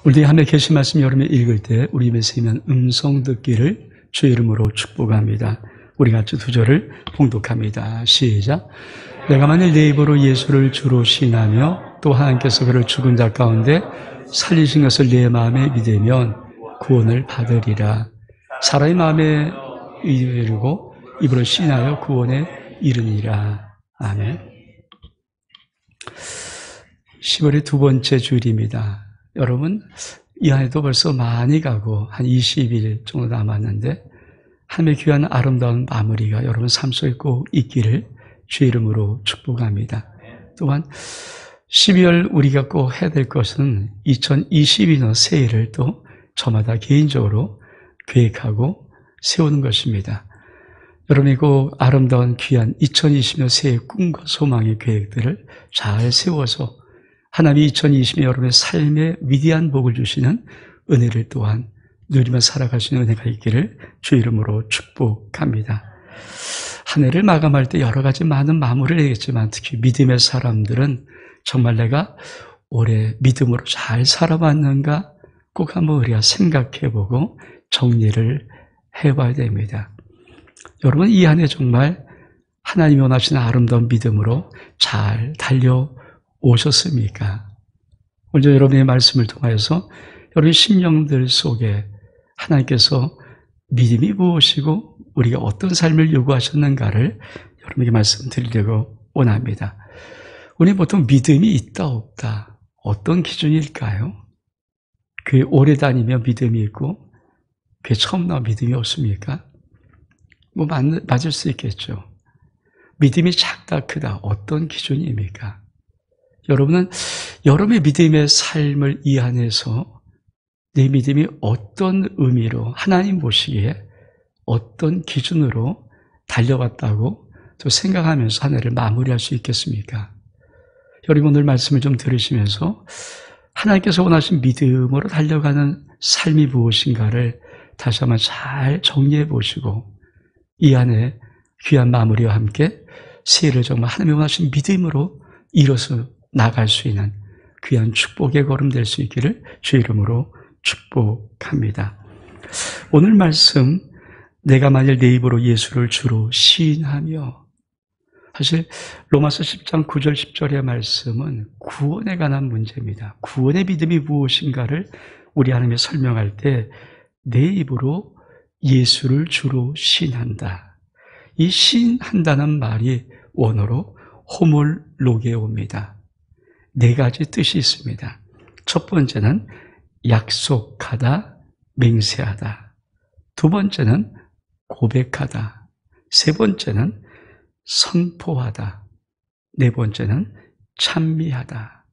우리 함께 계신 말씀 여러분이 읽을 때 우리 입에 쓰이면 음성 듣기를 주의 이름으로 축복합니다. 우리 같이 두 절을 봉독합니다. 시작. 내가 만일 내 입으로 예수를 주로 시인하며 또 하나님께서 그를 죽은 자 가운데 살리신 것을 내 마음에 믿으면 구원을 받으리라. 사람의 마음에 이르고 입으로 시인하여 구원에 이르니라. 아멘. 10월의 두 번째 주일입니다. 여러분, 이 안에도 벌써 많이 가고 한 20일 정도 남았는데 하나님의 귀한 아름다운 마무리가 여러분 삶 속에 꼭 있기를 주의 이름으로 축복합니다. 또한 12월 우리가 꼭 해야 될 것은 2022년 새해를 또 저마다 개인적으로 계획하고 세우는 것입니다. 여러분이 꼭 아름다운 귀한 2020년 새해 꿈과 소망의 계획들을 잘 세워서 하나님이 2020년 여러분의 삶에 위대한 복을 주시는 은혜를 또한 누리며 살아갈 수 있는 은혜가 있기를 주의 이름으로 축복합니다. 한 해를 마감할 때 여러 가지 많은 마무리를 하겠지만 특히 믿음의 사람들은 정말 내가 올해 믿음으로 잘 살아왔는가 꼭 한번 우리가 생각해보고 정리를 해봐야 됩니다. 여러분, 이 한 해 정말 하나님이 원하시는 아름다운 믿음으로 잘 달려오셨습니까? 오늘 여러분의 말씀을 통하여서 여러분의 심령들 속에 하나님께서 믿음이 무엇이고 우리가 어떤 삶을 요구하셨는가를 여러분에게 말씀드리려고 원합니다. 우리 보통 믿음이 있다 없다 어떤 기준일까요? 교회 오래 다니며 믿음이 있고 교회 처음 나와 믿음이 없습니까? 맞을 수 있겠죠. 믿음이 작다 크다 어떤 기준입니까? 여러분은 여러분의 믿음의 삶을 이 안에서 내 믿음이 어떤 의미로 하나님 보시기에 어떤 기준으로 달려왔다고 또 생각하면서 한 해를 마무리할 수 있겠습니까? 여러분 오늘 말씀을 좀 들으시면서 하나님께서 원하신 믿음으로 달려가는 삶이 무엇인가를 다시 한번 잘 정리해 보시고 이 안에 귀한 마무리와 함께 새해를 정말 하나님이 원하신 믿음으로 이뤄서 나갈 수 있는 귀한 축복의 걸음 될 수 있기를 주의 이름으로 축복합니다. 오늘 말씀 내가 만일 내 입으로 예수를 주로 시인하며 사실 로마서 10장 9절 10절의 말씀은 구원에 관한 문제입니다. 구원의 믿음이 무엇인가를 우리 하나님이 설명할 때 내 입으로 예수를 주로 시인한다. 이 시인한다는 말이 원어로 호몰로게오입니다. 네 가지 뜻이 있습니다. 첫 번째는 약속하다, 맹세하다. 두 번째는 고백하다. 세 번째는 선포하다. 네 번째는 찬미하다.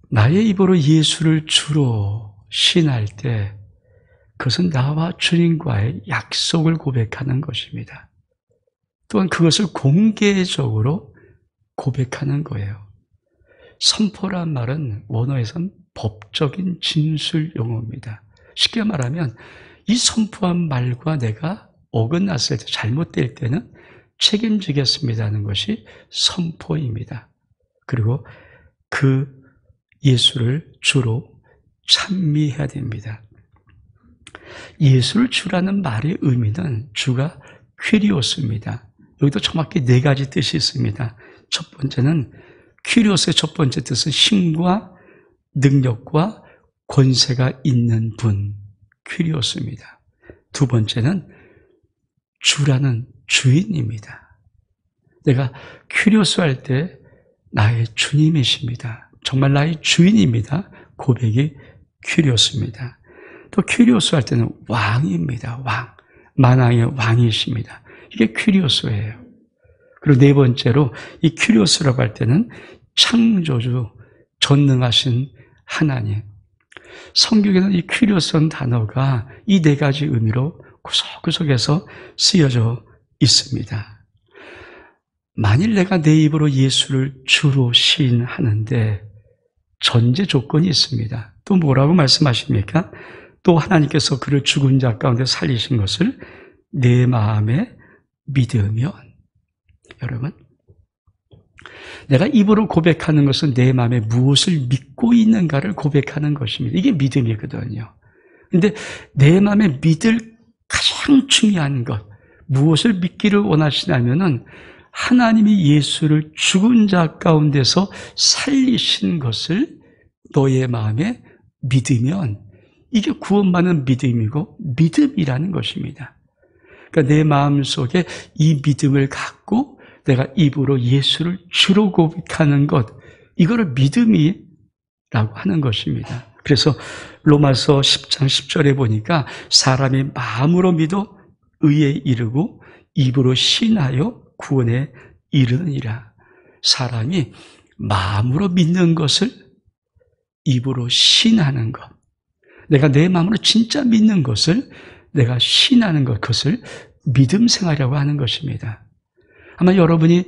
나의 입으로 예수를 주로 시인할 때 그것은 나와 주님과의 약속을 고백하는 것입니다. 또한 그것을 공개적으로 고백하는 거예요. 선포란 말은 원어에선 법적인 진술 용어입니다. 쉽게 말하면 이 선포한 말과 내가 어긋났을 때 잘못될 때는 책임지겠습니다 하는 것이 선포입니다. 그리고 그 예수를 주로 찬미해야 됩니다. 예수를 주라는 말의 의미는 주가 퀴리오스입니다. 여기도 정확히 네 가지 뜻이 있습니다. 첫 번째는 퀴리오스의 첫 번째 뜻은 힘과 능력과 권세가 있는 분, 퀴리오스입니다. 두 번째는 주라는 주인입니다. 내가 퀴리오스 할 때 나의 주님이십니다. 정말 나의 주인입니다. 고백이 퀴리오스입니다. 또 퀴리오스 할 때는 왕입니다. 왕, 만왕의 왕이십니다. 이게 퀴리오스예요. 그리고 네 번째로 이 퀴리오스라고 할 때는 창조주, 전능하신 하나님. 성경에는 이 퀴리오스라는 단어가 이 네 가지 의미로 구석구석에서 쓰여져 있습니다. 만일 내가 내 입으로 예수를 주로 시인하는데 전제 조건이 있습니다. 또 뭐라고 말씀하십니까? 또 하나님께서 그를 죽은 자 가운데 살리신 것을 내 마음에 믿으면, 여러분, 내가 입으로 고백하는 것은 내 마음에 무엇을 믿고 있는가를 고백하는 것입니다. 이게 믿음이거든요. 근데 내 마음에 믿을 가장 중요한 것, 무엇을 믿기를 원하시냐면은 하나님이 예수를 죽은 자 가운데서 살리신 것을 너의 마음에 믿으면 이게 구원받는 믿음이고 믿음이라는 것입니다. 그러니까 내 마음속에 이 믿음을 갖고 내가 입으로 예수를 주로 고백하는 것, 이거를 믿음이라고 하는 것입니다. 그래서 로마서 10장 10절에 보니까 사람이 마음으로 믿어 의에 이르고 입으로 신하여 구원에 이르느니라. 사람이 마음으로 믿는 것을 입으로 신하는 것, 내가 내 마음으로 진짜 믿는 것을 내가 신하는 것, 그것을 믿음 생활이라고 하는 것입니다. 아마 여러분이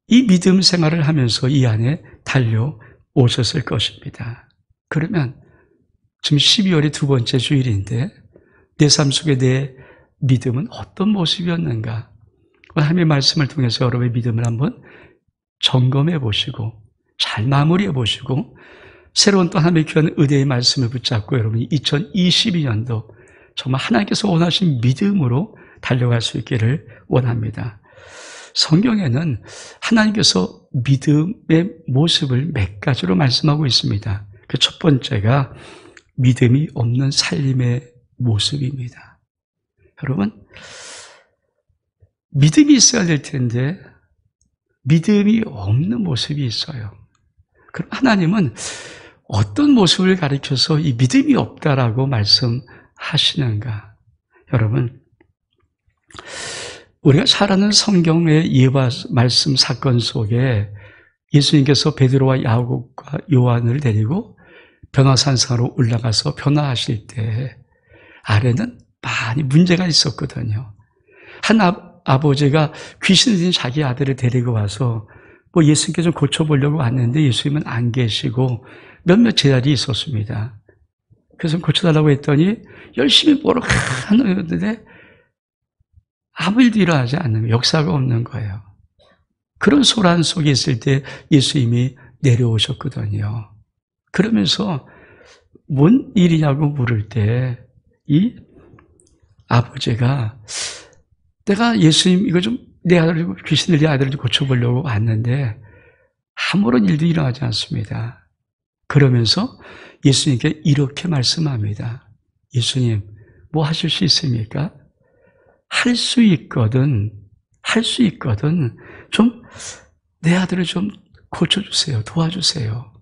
이 믿음 생활을 하면서 이 안에 달려오셨을 것입니다. 그러면 지금 12월의 두 번째 주일인데 내 삶 속에 내 믿음은 어떤 모습이었는가? 하나님의 말씀을 통해서 여러분의 믿음을 한번 점검해 보시고 잘 마무리해 보시고 새로운 또 하나님의 귀한 은혜의 말씀을 붙잡고 여러분이 2022년도 정말 하나님께서 원하신 믿음으로 달려갈 수 있기를 원합니다. 성경에는 하나님께서 믿음의 모습을 몇 가지로 말씀하고 있습니다. 그 첫 번째가 믿음이 없는 삶의 모습입니다. 여러분, 믿음이 있어야 될 텐데 믿음이 없는 모습이 있어요. 그럼 하나님은 어떤 모습을 가리켜서 이 믿음이 없다라고 말씀하시는가? 여러분, 우리가 잘 아는 성경의 예화 말씀 사건 속에 예수님께서 베드로와 야고보와 요한을 데리고 변화산상으로 올라가서 변화하실 때 아래는 많이 문제가 있었거든요. 한 아버지가 귀신 들린 자기 아들을 데리고 와서 예수님께 좀 고쳐보려고 왔는데 예수님은 안 계시고 몇몇 제자리 있었습니다. 그래서 고쳐달라고 했더니 열심히 뭐로 하는데 아무 일도 일어나지 않는 거예요. 역사가 없는 거예요. 그런 소란 속에 있을 때 예수님이 내려오셨거든요. 그러면서 뭔 일이냐고 물을 때 이 아버지가 내가 예수님 이거 좀 내 아들 귀신 들린 아들을 고쳐보려고 왔는데 아무런 일도 일어나지 않습니다. 그러면서 예수님께 이렇게 말씀합니다. 예수님, 뭐 하실 수 있습니까? 할 수 있거든 좀 내 아들을 좀 고쳐주세요. 도와주세요.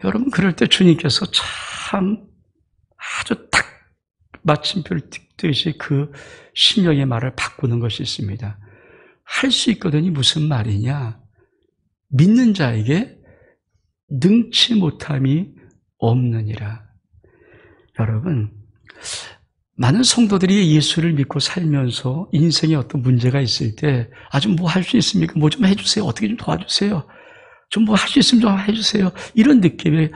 여러분, 그럴 때 주님께서 참 아주 딱 마침표를 찍듯이 그 심령의 말을 바꾸는 것이 있습니다. 할 수 있거든이 무슨 말이냐? 믿는 자에게 능치 못함이 없느니라. 여러분, 많은 성도들이 예수를 믿고 살면서 인생에 어떤 문제가 있을 때 아주 뭐 할 수 있습니까? 뭐 좀 해주세요. 어떻게 좀 도와주세요. 좀 뭐 할 수 있으면 좀 해주세요. 이런 느낌에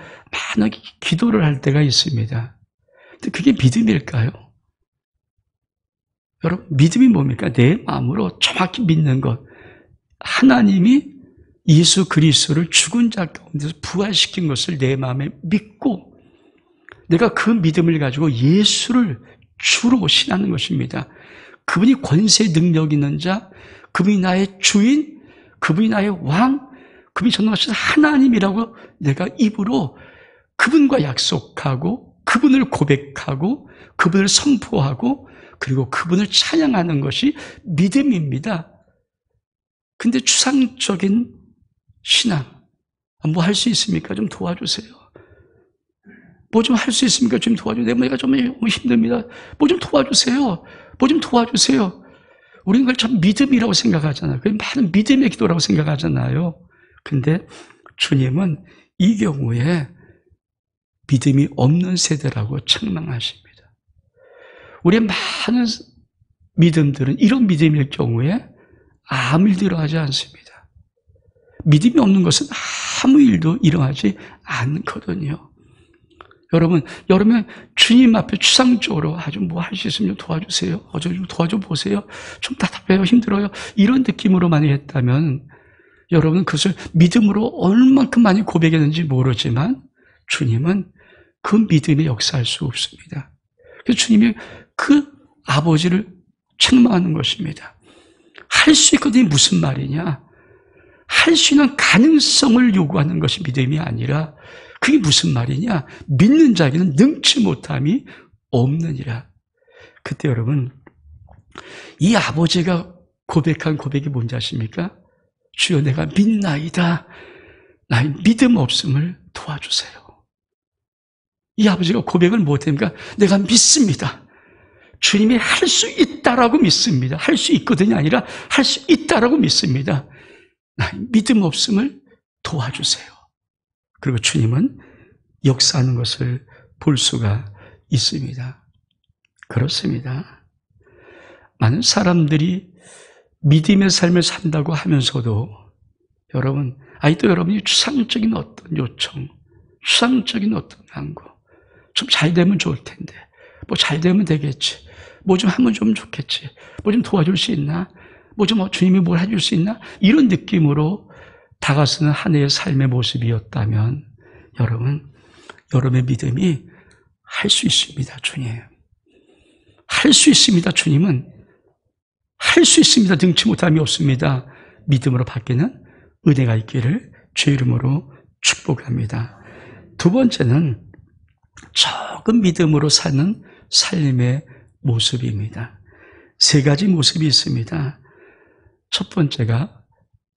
많은 기도를 할 때가 있습니다. 근데 그게 믿음일까요? 여러분, 믿음이 뭡니까? 내 마음으로 정확히 믿는 것. 하나님이 예수 그리스도를 죽은 자 가운데서 부활시킨 것을 내 마음에 믿고 내가 그 믿음을 가지고 예수를 주로 신하는 것입니다. 그분이 권세 능력 있는 자, 그분이 나의 주인, 그분이 나의 왕, 그분이 전능하신 하나님이라고 내가 입으로 그분과 약속하고 그분을 고백하고 그분을 선포하고 그리고 그분을 찬양하는 것이 믿음입니다. 근데 추상적인 신앙, 뭐 할 수 있습니까? 좀 도와주세요. 뭐 좀 할 수 있습니까? 좀 도와주세요. 내가 좀 힘듭니다. 뭐 좀 도와주세요. 뭐 좀 도와주세요. 우리는 그걸 참 믿음이라고 생각하잖아요. 그게 많은 믿음의 기도라고 생각하잖아요. 근데 주님은 이 경우에 믿음이 없는 세대라고 책망하십니다. 우리의 많은 믿음들은 이런 믿음일 경우에 아무 일도 일어나지 않습니다. 믿음이 없는 것은 아무 일도 일어나지 않거든요. 여러분 주님 앞에 추상적으로 아주 뭐 할 수 있으면 도와주세요. 좀 도와줘 보세요. 좀 답답해요. 힘들어요. 이런 느낌으로만 했다면 여러분 그것을 믿음으로 얼만큼 많이 고백했는지 모르지만 주님은 그 믿음에 역사할 수 없습니다. 그래서 주님이 그 아버지를 책망하는 것입니다. 할 수 있거든요. 무슨 말이냐? 할 수 있는 가능성을 요구하는 것이 믿음이 아니라 그게 무슨 말이냐? 믿는 자에게는 능치 못함이 없느니라. 그때 여러분 이 아버지가 고백한 고백이 뭔지 아십니까? 주여 내가 믿나이다. 나의 믿음 없음을 도와주세요. 이 아버지가 고백을 못합니까? 내가 믿습니다. 주님이 할 수 있다라고 믿습니다. 할 수 있거든요 아니라 할 수 있다라고 믿습니다. 나의 믿음 없음을 도와주세요. 그리고 주님은 역사하는 것을 볼 수가 있습니다. 그렇습니다. 많은 사람들이 믿음의 삶을 산다고 하면서도 여러분, 아직도 여러분이 추상적인 어떤 요청, 추상적인 어떤 간구, 좀 잘 되면 좋을 텐데, 뭐 잘 되면 되겠지, 뭐 좀 하면 좀 좋겠지, 뭐 좀 도와줄 수 있나, 뭐 좀 주님이 뭘 해줄 수 있나, 이런 느낌으로 다가서는 한 해의 삶의 모습이었다면 여러분, 여러분의 믿음이 할 수 있습니다, 주님. 할 수 있습니다, 주님은. 할 수 있습니다. 능치 못함이 없습니다. 믿음으로 바뀌는 은혜가 있기를 주의 이름으로 축복합니다. 두 번째는 조금 믿음으로 사는 삶의 모습입니다. 세 가지 모습이 있습니다. 첫 번째가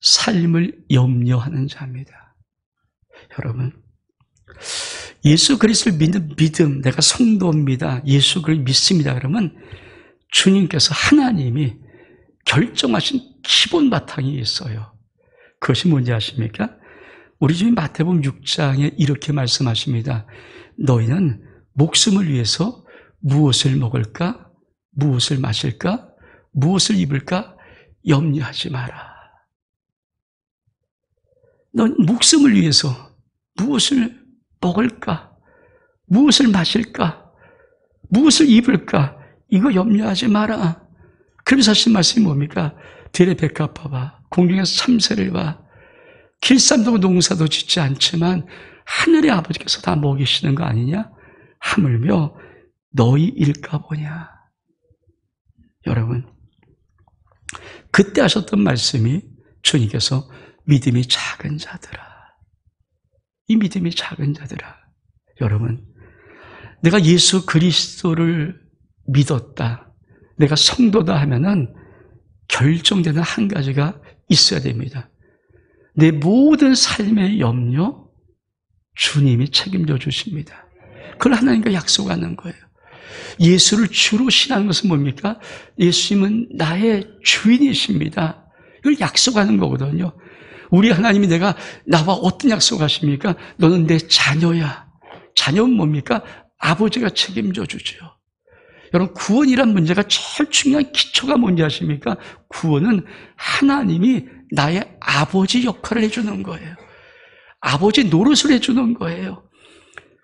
삶을 염려하는 자입니다. 여러분, 예수 그리스도를 믿는 믿음, 내가 성도입니다. 예수 그리스도를 믿습니다. 그러면 주님께서 하나님이 결정하신 기본 바탕이 있어요. 그것이 뭔지 아십니까? 우리 주님 마태복음 6장에 이렇게 말씀하십니다. 너희는 목숨을 위해서 무엇을 먹을까? 무엇을 마실까? 무엇을 입을까? 염려하지 마라. 넌 목숨을 위해서 무엇을 먹을까? 무엇을 마실까? 무엇을 입을까? 이거 염려하지 마라. 그러면서 하신 말씀이 뭡니까? 들의 백합화와 공중에서 참새를 봐. 길쌈도 농사도 짓지 않지만 하늘의 아버지께서 다 먹이시는 거 아니냐? 하물며 너희 일까 보냐. 여러분, 그때 하셨던 말씀이 주님께서 믿음이 작은 자들아. 이 믿음이 작은 자들아. 여러분, 내가 예수 그리스도를 믿었다, 내가 성도다 하면은 결정되는 한 가지가 있어야 됩니다. 내 모든 삶의 염려 주님이 책임져 주십니다. 그걸 하나님과 약속하는 거예요. 예수를 주로 신하는 것은 뭡니까? 예수님은 나의 주인이십니다. 이걸 약속하는 거거든요. 우리 하나님이 나와 어떤 약속하십니까? 너는 내 자녀야. 자녀는 뭡니까? 아버지가 책임져 주죠. 여러분, 구원이란 문제가 제일 중요한 기초가 뭔지 아십니까? 구원은 하나님이 나의 아버지 역할을 해주는 거예요. 아버지 노릇을 해주는 거예요.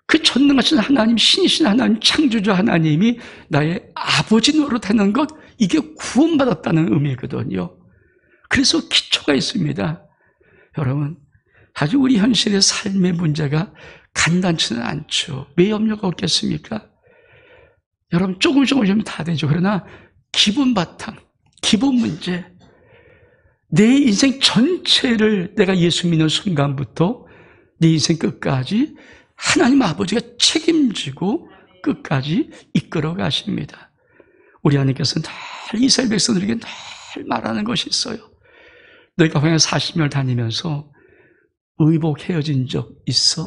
그 전능하신 하나님, 신이신 하나님, 창조주 하나님이 나의 아버지 노릇하는 것, 이게 구원받았다는 의미거든요. 그래서 기초가 있습니다. 여러분, 아주 우리 현실의 삶의 문제가 간단치는 않죠. 왜 염려가 없겠습니까? 여러분, 조금씩 다 되죠. 그러나 기본 바탕, 기본 문제, 내 인생 전체를 내가 예수 믿는 순간부터 내 인생 끝까지 하나님 아버지가 책임지고 끝까지 이끌어 가십니다. 우리 하나님께서는 늘 이스라엘 백성들에게 늘 말하는 것이 있어요. 너희가 광야 40년을 다니면서 의복 헤어진 적 있어?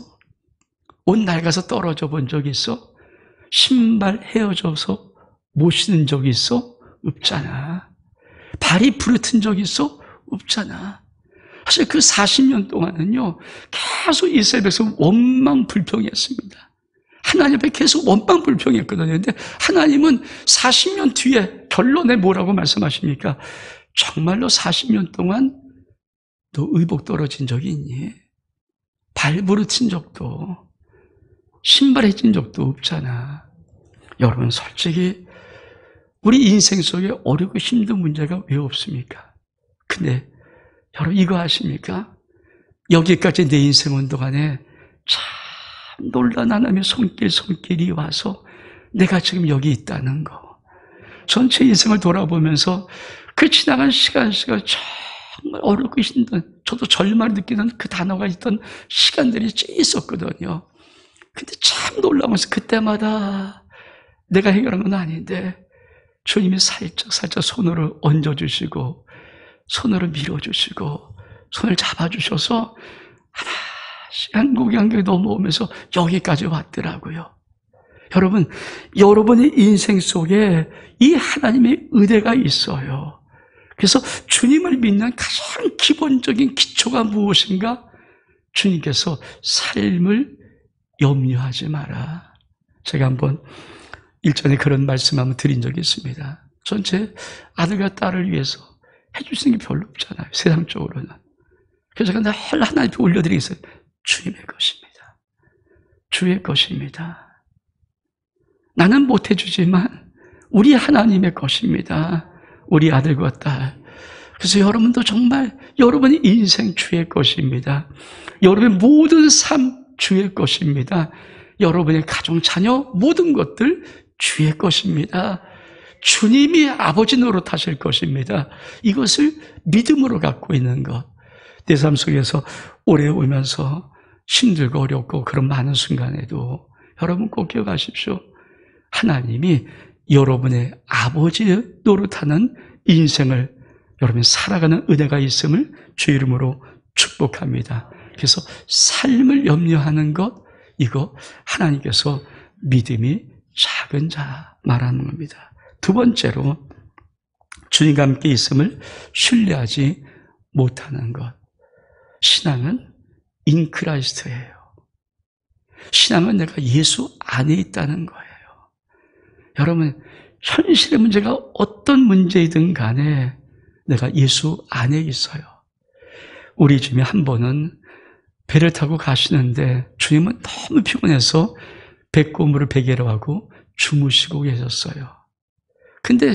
옷 낡아서 떨어져 본 적 있어? 신발 헤어져서 못 신은 적이 있어? 없잖아. 발이 부르튼 적이 있어? 없잖아. 사실 그 40년 동안은요, 계속 이스라엘 백성 원망불평했습니다. 하나님 앞에 계속 원망불평했거든요. 그런데 하나님은 40년 뒤에 결론에 뭐라고 말씀하십니까? 정말로 40년 동안 너 의복 떨어진 적이 있니? 발 부르친 적도, 신발 해진 적도 없잖아. 여러분, 솔직히 우리 인생 속에 어렵고 힘든 문제가 왜 없습니까? 근데 여러분 이거 아십니까? 여기까지 내 인생 운동안에 참 놀란 하나님의 손길이 와서 내가 지금 여기 있다는 거. 전체 인생을 돌아보면서 그 지나간 시간 정말 어렵고 힘든, 저도 절망을 느끼는 그 단어가 있던 시간들이 있었거든요. 근데 참 놀라면서 그때마다 내가 해결한 건 아닌데 주님이 살짝 손으로 얹어주시고 손으로 밀어주시고 손을 잡아주셔서 하나씩 한 곡이 한 곡이 넘어오면서 여기까지 왔더라고요. 여러분, 여러분의 인생 속에 이 하나님의 은혜가 있어요. 그래서 주님을 믿는 가장 기본적인 기초가 무엇인가? 주님께서 삶을 염려하지 마라. 제가 한번 일전에 그런 말씀 한번 드린 적이 있습니다. 전 제 아들과 딸을 위해서 해줄 수 있는 게 별로 없잖아요. 세상적으로는. 그래서 제가 늘 하나님께 올려드리겠어요. 주님의 것입니다. 주의 것입니다. 나는 못 해주지만 우리 하나님의 것입니다. 우리 아들과 딸. 그래서 여러분도 정말 여러분의 인생 주의 것입니다. 여러분의 모든 삶 주의 것입니다. 여러분의 가정, 자녀 모든 것들 주의 것입니다. 주님이 아버지 노릇하실 것입니다. 이것을 믿음으로 갖고 있는 것. 내 삶 속에서 오래 오면서 힘들고 어렵고 그런 많은 순간에도 여러분 꼭 기억하십시오. 하나님이 여러분의 아버지 노릇하는 인생을 여러분이 살아가는 은혜가 있음을 주의 이름으로 축복합니다. 그래서 삶을 염려하는 것, 이거 하나님께서 믿음이 작은 자 말하는 겁니다. 두 번째로 주님과 함께 있음을 신뢰하지 못하는 것. 신앙은 인 크라이스트예요. 신앙은 내가 예수 안에 있다는 거예요. 여러분, 현실의 문제가 어떤 문제이든 간에 내가 예수 안에 있어요. 우리 주님이 한 번은 배를 타고 가시는데 주님은 너무 피곤해서 배꼽물을 베개로 하고 주무시고 계셨어요. 근데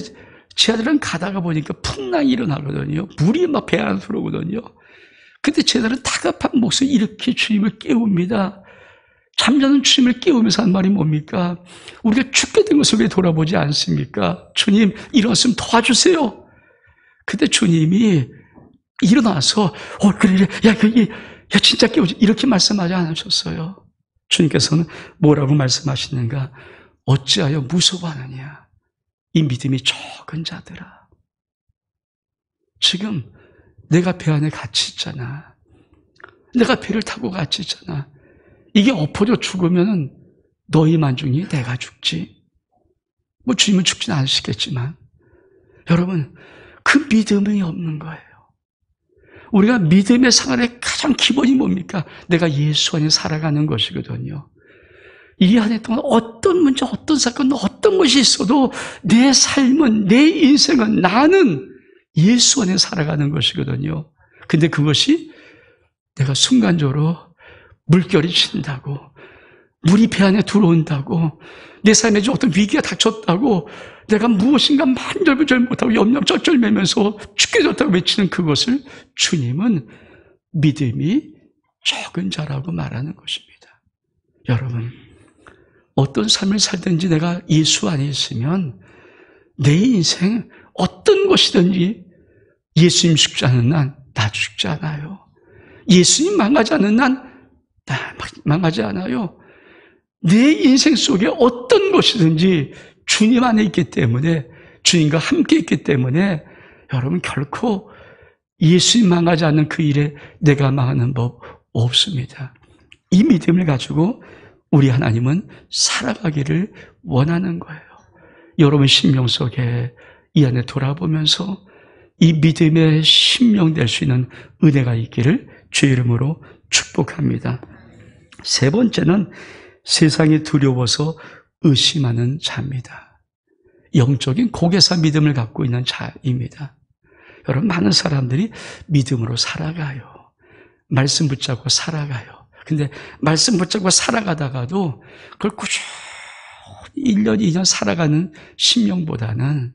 제 아들은 가다가 보니까 풍랑이 일어나거든요. 물이 막 배 안으로 들어오거든요. 근데 제 아들은 다급한 목소리 이렇게 주님을 깨웁니다. 잠자는 주님을 깨우면서 한 말이 뭡니까? 우리가 죽게 된 것을 왜 돌아보지 않습니까? 주님, 일어났으면 도와주세요. 그때 주님이 일어나서, 그래, 야, 진짜 깨우지. 이렇게 말씀하지 않으셨어요. 주님께서는 뭐라고 말씀하시는가? 어찌하여 무서워하느냐? 이 믿음이 적은 자들아. 지금 내가 배 안에 같이 있잖아. 내가 배를 타고 같이 있잖아. 이게 엎어져 죽으면 너희만 죽니? 내가 죽지. 뭐 주님은 죽지는 않으시겠지만 여러분, 그 믿음이 없는 거예요. 우리가 믿음의 생활의 가장 기본이 뭡니까? 내가 예수 안에 살아가는 것이거든요. 이 한 해 동안 어떤 문제, 어떤 사건, 어떤 것이 있어도 내 삶은, 내 인생은, 나는 예수 안에 살아가는 것이거든요. 근데 그것이 내가 순간적으로 물결이 친다고, 물이 배 안에 들어온다고, 내 삶에 어떤 위기가 닥쳤다고, 내가 무엇인가 만절부절 못하고 염려쩔쩔매면서 죽게 졌다고 외치는 그것을 주님은 믿음이 적은 자라고 말하는 것입니다. 여러분, 어떤 삶을 살든지 내가 예수 안에 있으면 내 인생 어떤 것이든지 예수님 죽지 않은 난 나 죽지 않아요. 예수님 망하지 않은 난 나 망하지 않아요. 내 인생 속에 어떤 것이든지 주님 안에 있기 때문에, 주님과 함께 있기 때문에 여러분 결코 예수님 망하지 않는 그 일에 내가 망하는 법 없습니다. 이 믿음을 가지고 우리 하나님은 살아가기를 원하는 거예요. 여러분 심령 속에 이 안에 돌아보면서 이 믿음의 심령 될 수 있는 은혜가 있기를 주의 이름으로 축복합니다. 세 번째는 세상이 두려워서 의심하는 자입니다. 영적인 고개사 믿음을 갖고 있는 자입니다. 여러분, 많은 사람들이 믿음으로 살아가요. 말씀 붙잡고 살아가요. 근데 말씀 붙잡고 살아가다가도 그걸 꾸준히 1년, 2년 살아가는 심령보다는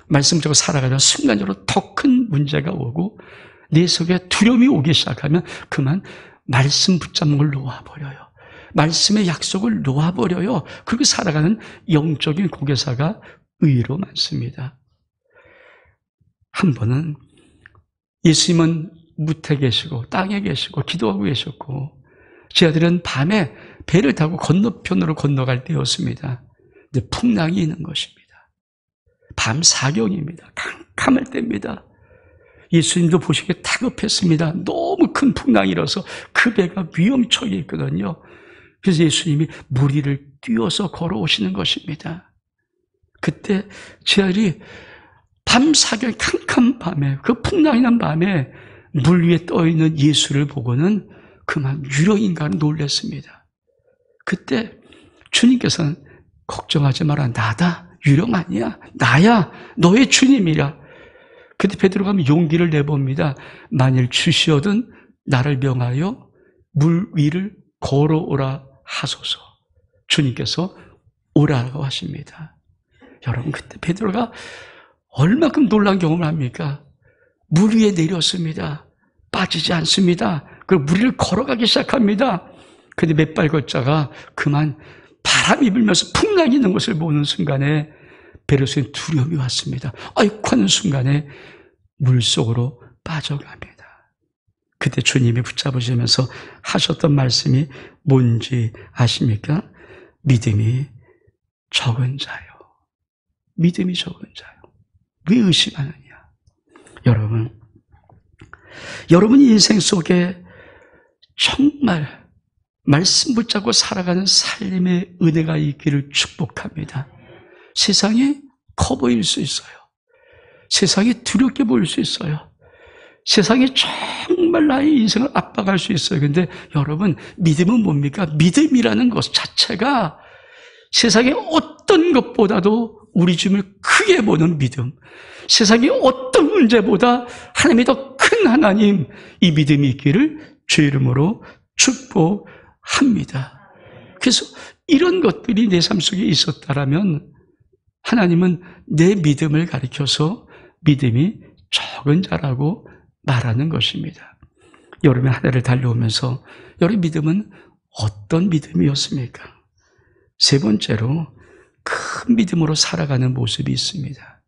말씀 붙잡고 살아가면 순간적으로 더 큰 문제가 오고 내 속에 두려움이 오기 시작하면 그만 말씀 붙잡는 걸 놓아버려요. 말씀의 약속을 놓아버려요. 그렇게 살아가는 영적인 고개사가 의외로 많습니다. 한 번은 예수님은 무태 계시고 땅에 계시고 기도하고 계셨고 제 아들은 밤에 배를 타고 건너편으로 건너갈 때였습니다. 근데 풍랑이 있는 것입니다. 밤 사경입니다. 캄캄할 때입니다. 예수님도 보시기에 다급했습니다. 너무 큰 풍랑이 일어서 그 배가 위험처에 있거든요. 그래서 예수님이 물 위를 뛰어서 걸어오시는 것입니다. 그때 제 아들이 밤 사경 캄캄한 밤에 그 풍랑이 난 밤에 물 위에 떠있는 예수를 보고는 그만 유령인가는 놀랐습니다. 그때 주님께서는 걱정하지 마라. 나다. 유령 아니야. 나야. 너의 주님이라. 그때 베드로가 용기를 내봅니다. 만일 주시어든 나를 명하여 물 위를 걸어오라 하소서. 주님께서 오라고 하십니다. 여러분 그때 베드로가 얼마큼 놀란 경험을 합니까? 물 위에 내렸습니다. 빠지지 않습니다. 그리고 물 위를 걸어가기 시작합니다. 그런데 몇 발 걷자가 그만 바람이 불면서 풍랑이 있는 것을 보는 순간에 배로 속에 두려움이 왔습니다. 아이고 하는 순간에 물속으로 빠져갑니다. 그때 주님이 붙잡으시면서 하셨던 말씀이 뭔지 아십니까? 믿음이 적은 자요. 믿음이 적은 자요. 왜 의심하느냐? 여러분 인생 속에 정말 말씀 붙잡고 살아가는 삶의 은혜가 있기를 축복합니다. 세상이 커 보일 수 있어요. 세상이 두렵게 보일 수 있어요. 세상이 정말 나의 인생을 압박할 수 있어요. 그런데 여러분 믿음은 뭡니까? 믿음이라는 것 자체가 세상의 어떤 것보다도 우리 주님을 크게 보는 믿음, 세상의 어떤 문제보다 하나님이 더 큰 하나님, 이 믿음이 있기를 주 이름으로 축복합니다. 그래서 이런 것들이 내 삶 속에 있었다라면 하나님은 내 믿음을 가리켜서 믿음이 적은 자라고 말하는 것입니다. 여름의 한 해를 달려오면서 여러분 믿음은 어떤 믿음이었습니까? 세 번째로 큰 믿음으로 살아가는 모습이 있습니다.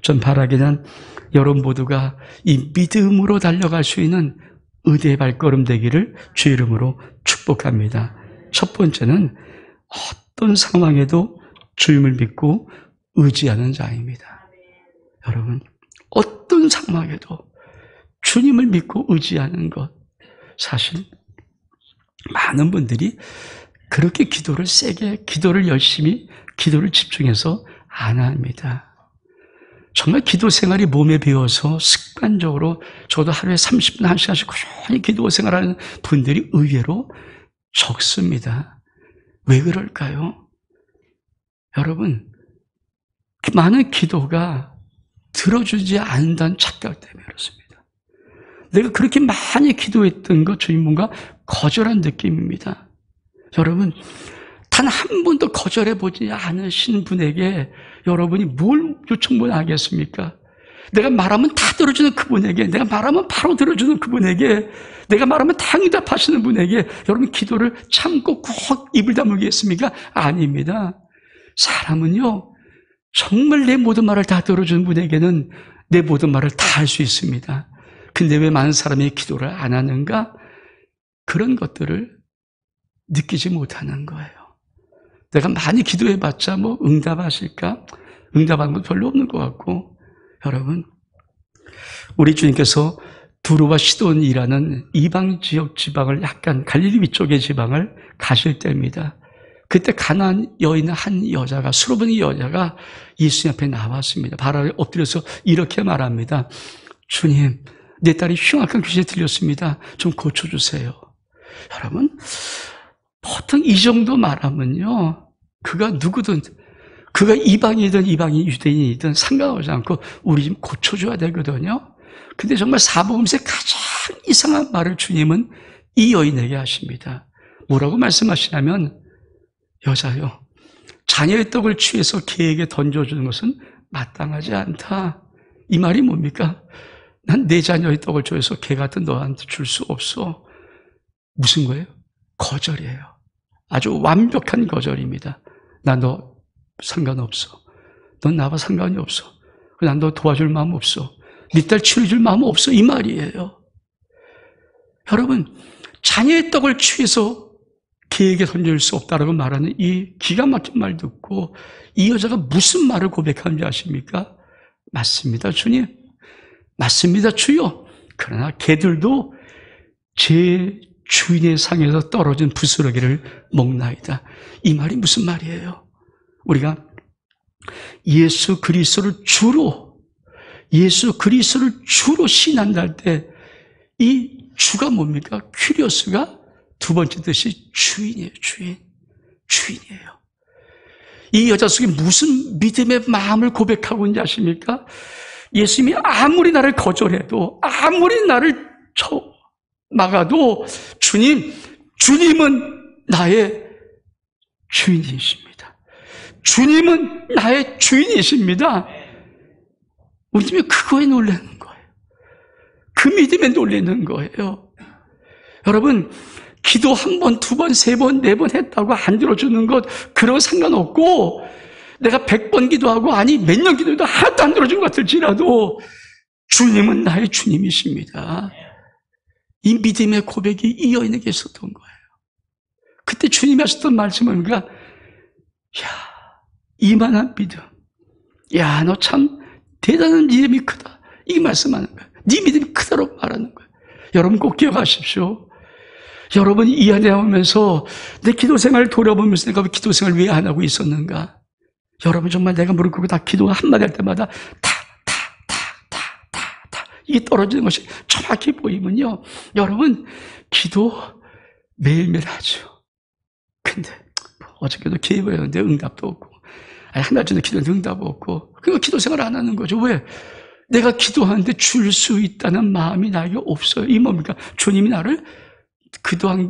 전 바라기는 여러분 모두가 이 믿음으로 달려갈 수 있는 의대의 발걸음 되기를 주 이름으로 축복합니다. 첫 번째는 어떤 상황에도 주님을 믿고 의지하는 자입니다. 여러분 어떤 상황에도 주님을 믿고 의지하는 것, 사실 많은 분들이 그렇게 기도를 세게, 기도를 열심히, 기도를 집중해서 안 합니다. 정말 기도 생활이 몸에 배어서 습관적으로 저도 하루에 30분, 1시간씩 꾸준히 기도 생활하는 분들이 의외로 적습니다. 왜 그럴까요? 여러분, 많은 기도가 들어주지 않는다는 착각 때문에 그렇습니다. 내가 그렇게 많이 기도했던 것 주님 뭔가 거절한 느낌입니다. 여러분, 단 한 번도 거절해 보지 않으신 분에게 여러분이 뭘 요청을 하겠습니까? 내가 말하면 다 들어주는 그분에게, 내가 말하면 바로 들어주는 그분에게, 내가 말하면 다 응답하시는 분에게 여러분 기도를 참고 꼭 입을 다물겠습니까? 아닙니다. 사람은요, 정말 내 모든 말을 다 들어주는 분에게는 내 모든 말을 다 할 수 있습니다. 근데 왜 많은 사람이 기도를 안 하는가? 그런 것들을 느끼지 못하는 거예요. 내가 많이 기도해봤자 뭐 응답하실까? 응답하는 건 별로 없는 것 같고, 여러분, 우리 주님께서 두루와 시돈이라는 이방 지역 지방을 약간 갈릴리 위쪽의 지방을 가실 때입니다. 그때 가나안 여인 한 여자가, 수로보니 여자가 예수님 앞에 나왔습니다. 발 아래 엎드려서 이렇게 말합니다. 주님, 내 딸이 흉악한 귀신에 들렸습니다. 좀 고쳐주세요. 여러분, 보통 이 정도 말하면요, 그가 누구든, 그가 이방이든 이방인 유대인이든 상관하지 않고 우리 좀 고쳐줘야 되거든요. 근데 정말 사복음서의 가장 이상한 말을 주님은 이 여인에게 하십니다. 뭐라고 말씀하시냐면, 여자요, 자녀의 떡을 취해서 개에게 던져주는 것은 마땅하지 않다. 이 말이 뭡니까? 난 내 자녀의 떡을 줘서 개 같은 너한테 줄 수 없어. 무슨 거예요? 거절이에요. 아주 완벽한 거절입니다. 나 너 상관없어. 넌 나와 상관이 없어. 난 너 도와줄 마음 없어. 네 딸 치료해줄 마음 없어. 이 말이에요. 여러분, 자녀의 떡을 취해서 개에게 던질 수 없다라고 말하는 이 기가 막힌 말 듣고 이 여자가 무슨 말을 고백하는지 아십니까? 맞습니다, 주님. 맞습니다, 주여. 그러나 개들도 제 주인의 상에서 떨어진 부스러기를 먹나이다. 이 말이 무슨 말이에요? 우리가 예수 그리스도를 주로 신한다 할 때 이 주가 뭡니까? 큐리오스가 두 번째 뜻이 주인이에요. 주인이에요. 이 여자 속에 무슨 믿음의 마음을 고백하고 있는지 아십니까? 예수님이 아무리 나를 거절해도, 아무리 나를 막아도 주님은 나의 주인이십니다. 주님은 나의 주인이십니다. 우리 집에 그거에 놀라는 거예요. 그 믿음에 놀라는 거예요. 여러분, 기도 한 번, 두 번, 세 번, 네 번 했다고 안 들어주는 것, 그런 상관없고, 내가 100번 기도하고, 아니, 몇 년 기도해도 하나도 안 들어준 것 같을지라도, 주님은 나의 주님이십니다. 이 믿음의 고백이 이 여인에게 있었던 거예요. 그때 주님이 하셨던 말씀은 뭔가, 야, 이만한 믿음. 야, 너 참 대단한 믿음이 크다. 이 말씀하는 거예요. 네 믿음이 크다고 말하는 거예요. 여러분 꼭 기억하십시오. 여러분이 이 안에 오면서 내 기도 생활을 돌아보면서 내가 기도 생활을 왜 안 하고 있었는가? 여러분 정말 내가 무릎 꿇고 다 기도 한마디 할 때마다 이게 떨어지는 것이 정확히 보이면요. 여러분 기도 매일매일 하죠. 근데 어저께도 기도했는데 응답도 없고 한 달 전에 기도했는데 응답 없고 그거 기도 생활을 안 하는 거죠. 왜? 내가 기도하는데 줄 수 있다는 마음이 나에게 없어요. 이 뭡니까? 주님이 나를 기도안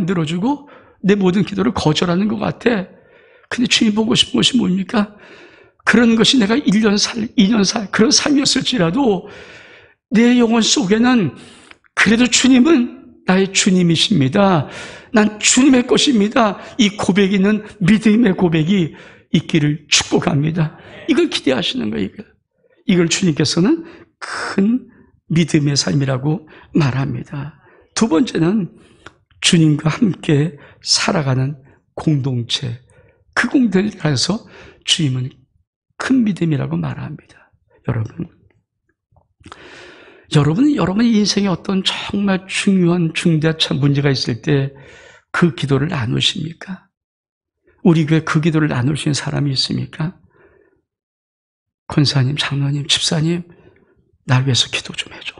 들어주고 내 모든 기도를 거절하는 것 같아. 근데 주님 보고 싶은 것이 뭡니까? 그런 것이 내가 1년 살, 2년 살 그런 삶이었을지라도 내 영혼 속에는 그래도 주님은 나의 주님이십니다. 난 주님의 것입니다. 이 고백이 있는 믿음의 고백이 있기를 축복합니다. 이걸 기대하시는 거예요. 이걸 주님께서는 큰 믿음의 삶이라고 말합니다. 두 번째는 주님과 함께 살아가는 공동체. 그 공동체에서 주님은 큰 믿음이라고 말합니다. 여러분의 인생에 어떤 정말 중요한 중대한 문제가 있을 때 그 기도를 나누십니까? 우리 교회 그 기도를 나눌 수 있는 사람이 있습니까? 권사님, 장로님, 집사님, 날 위해서 기도 좀 해줘.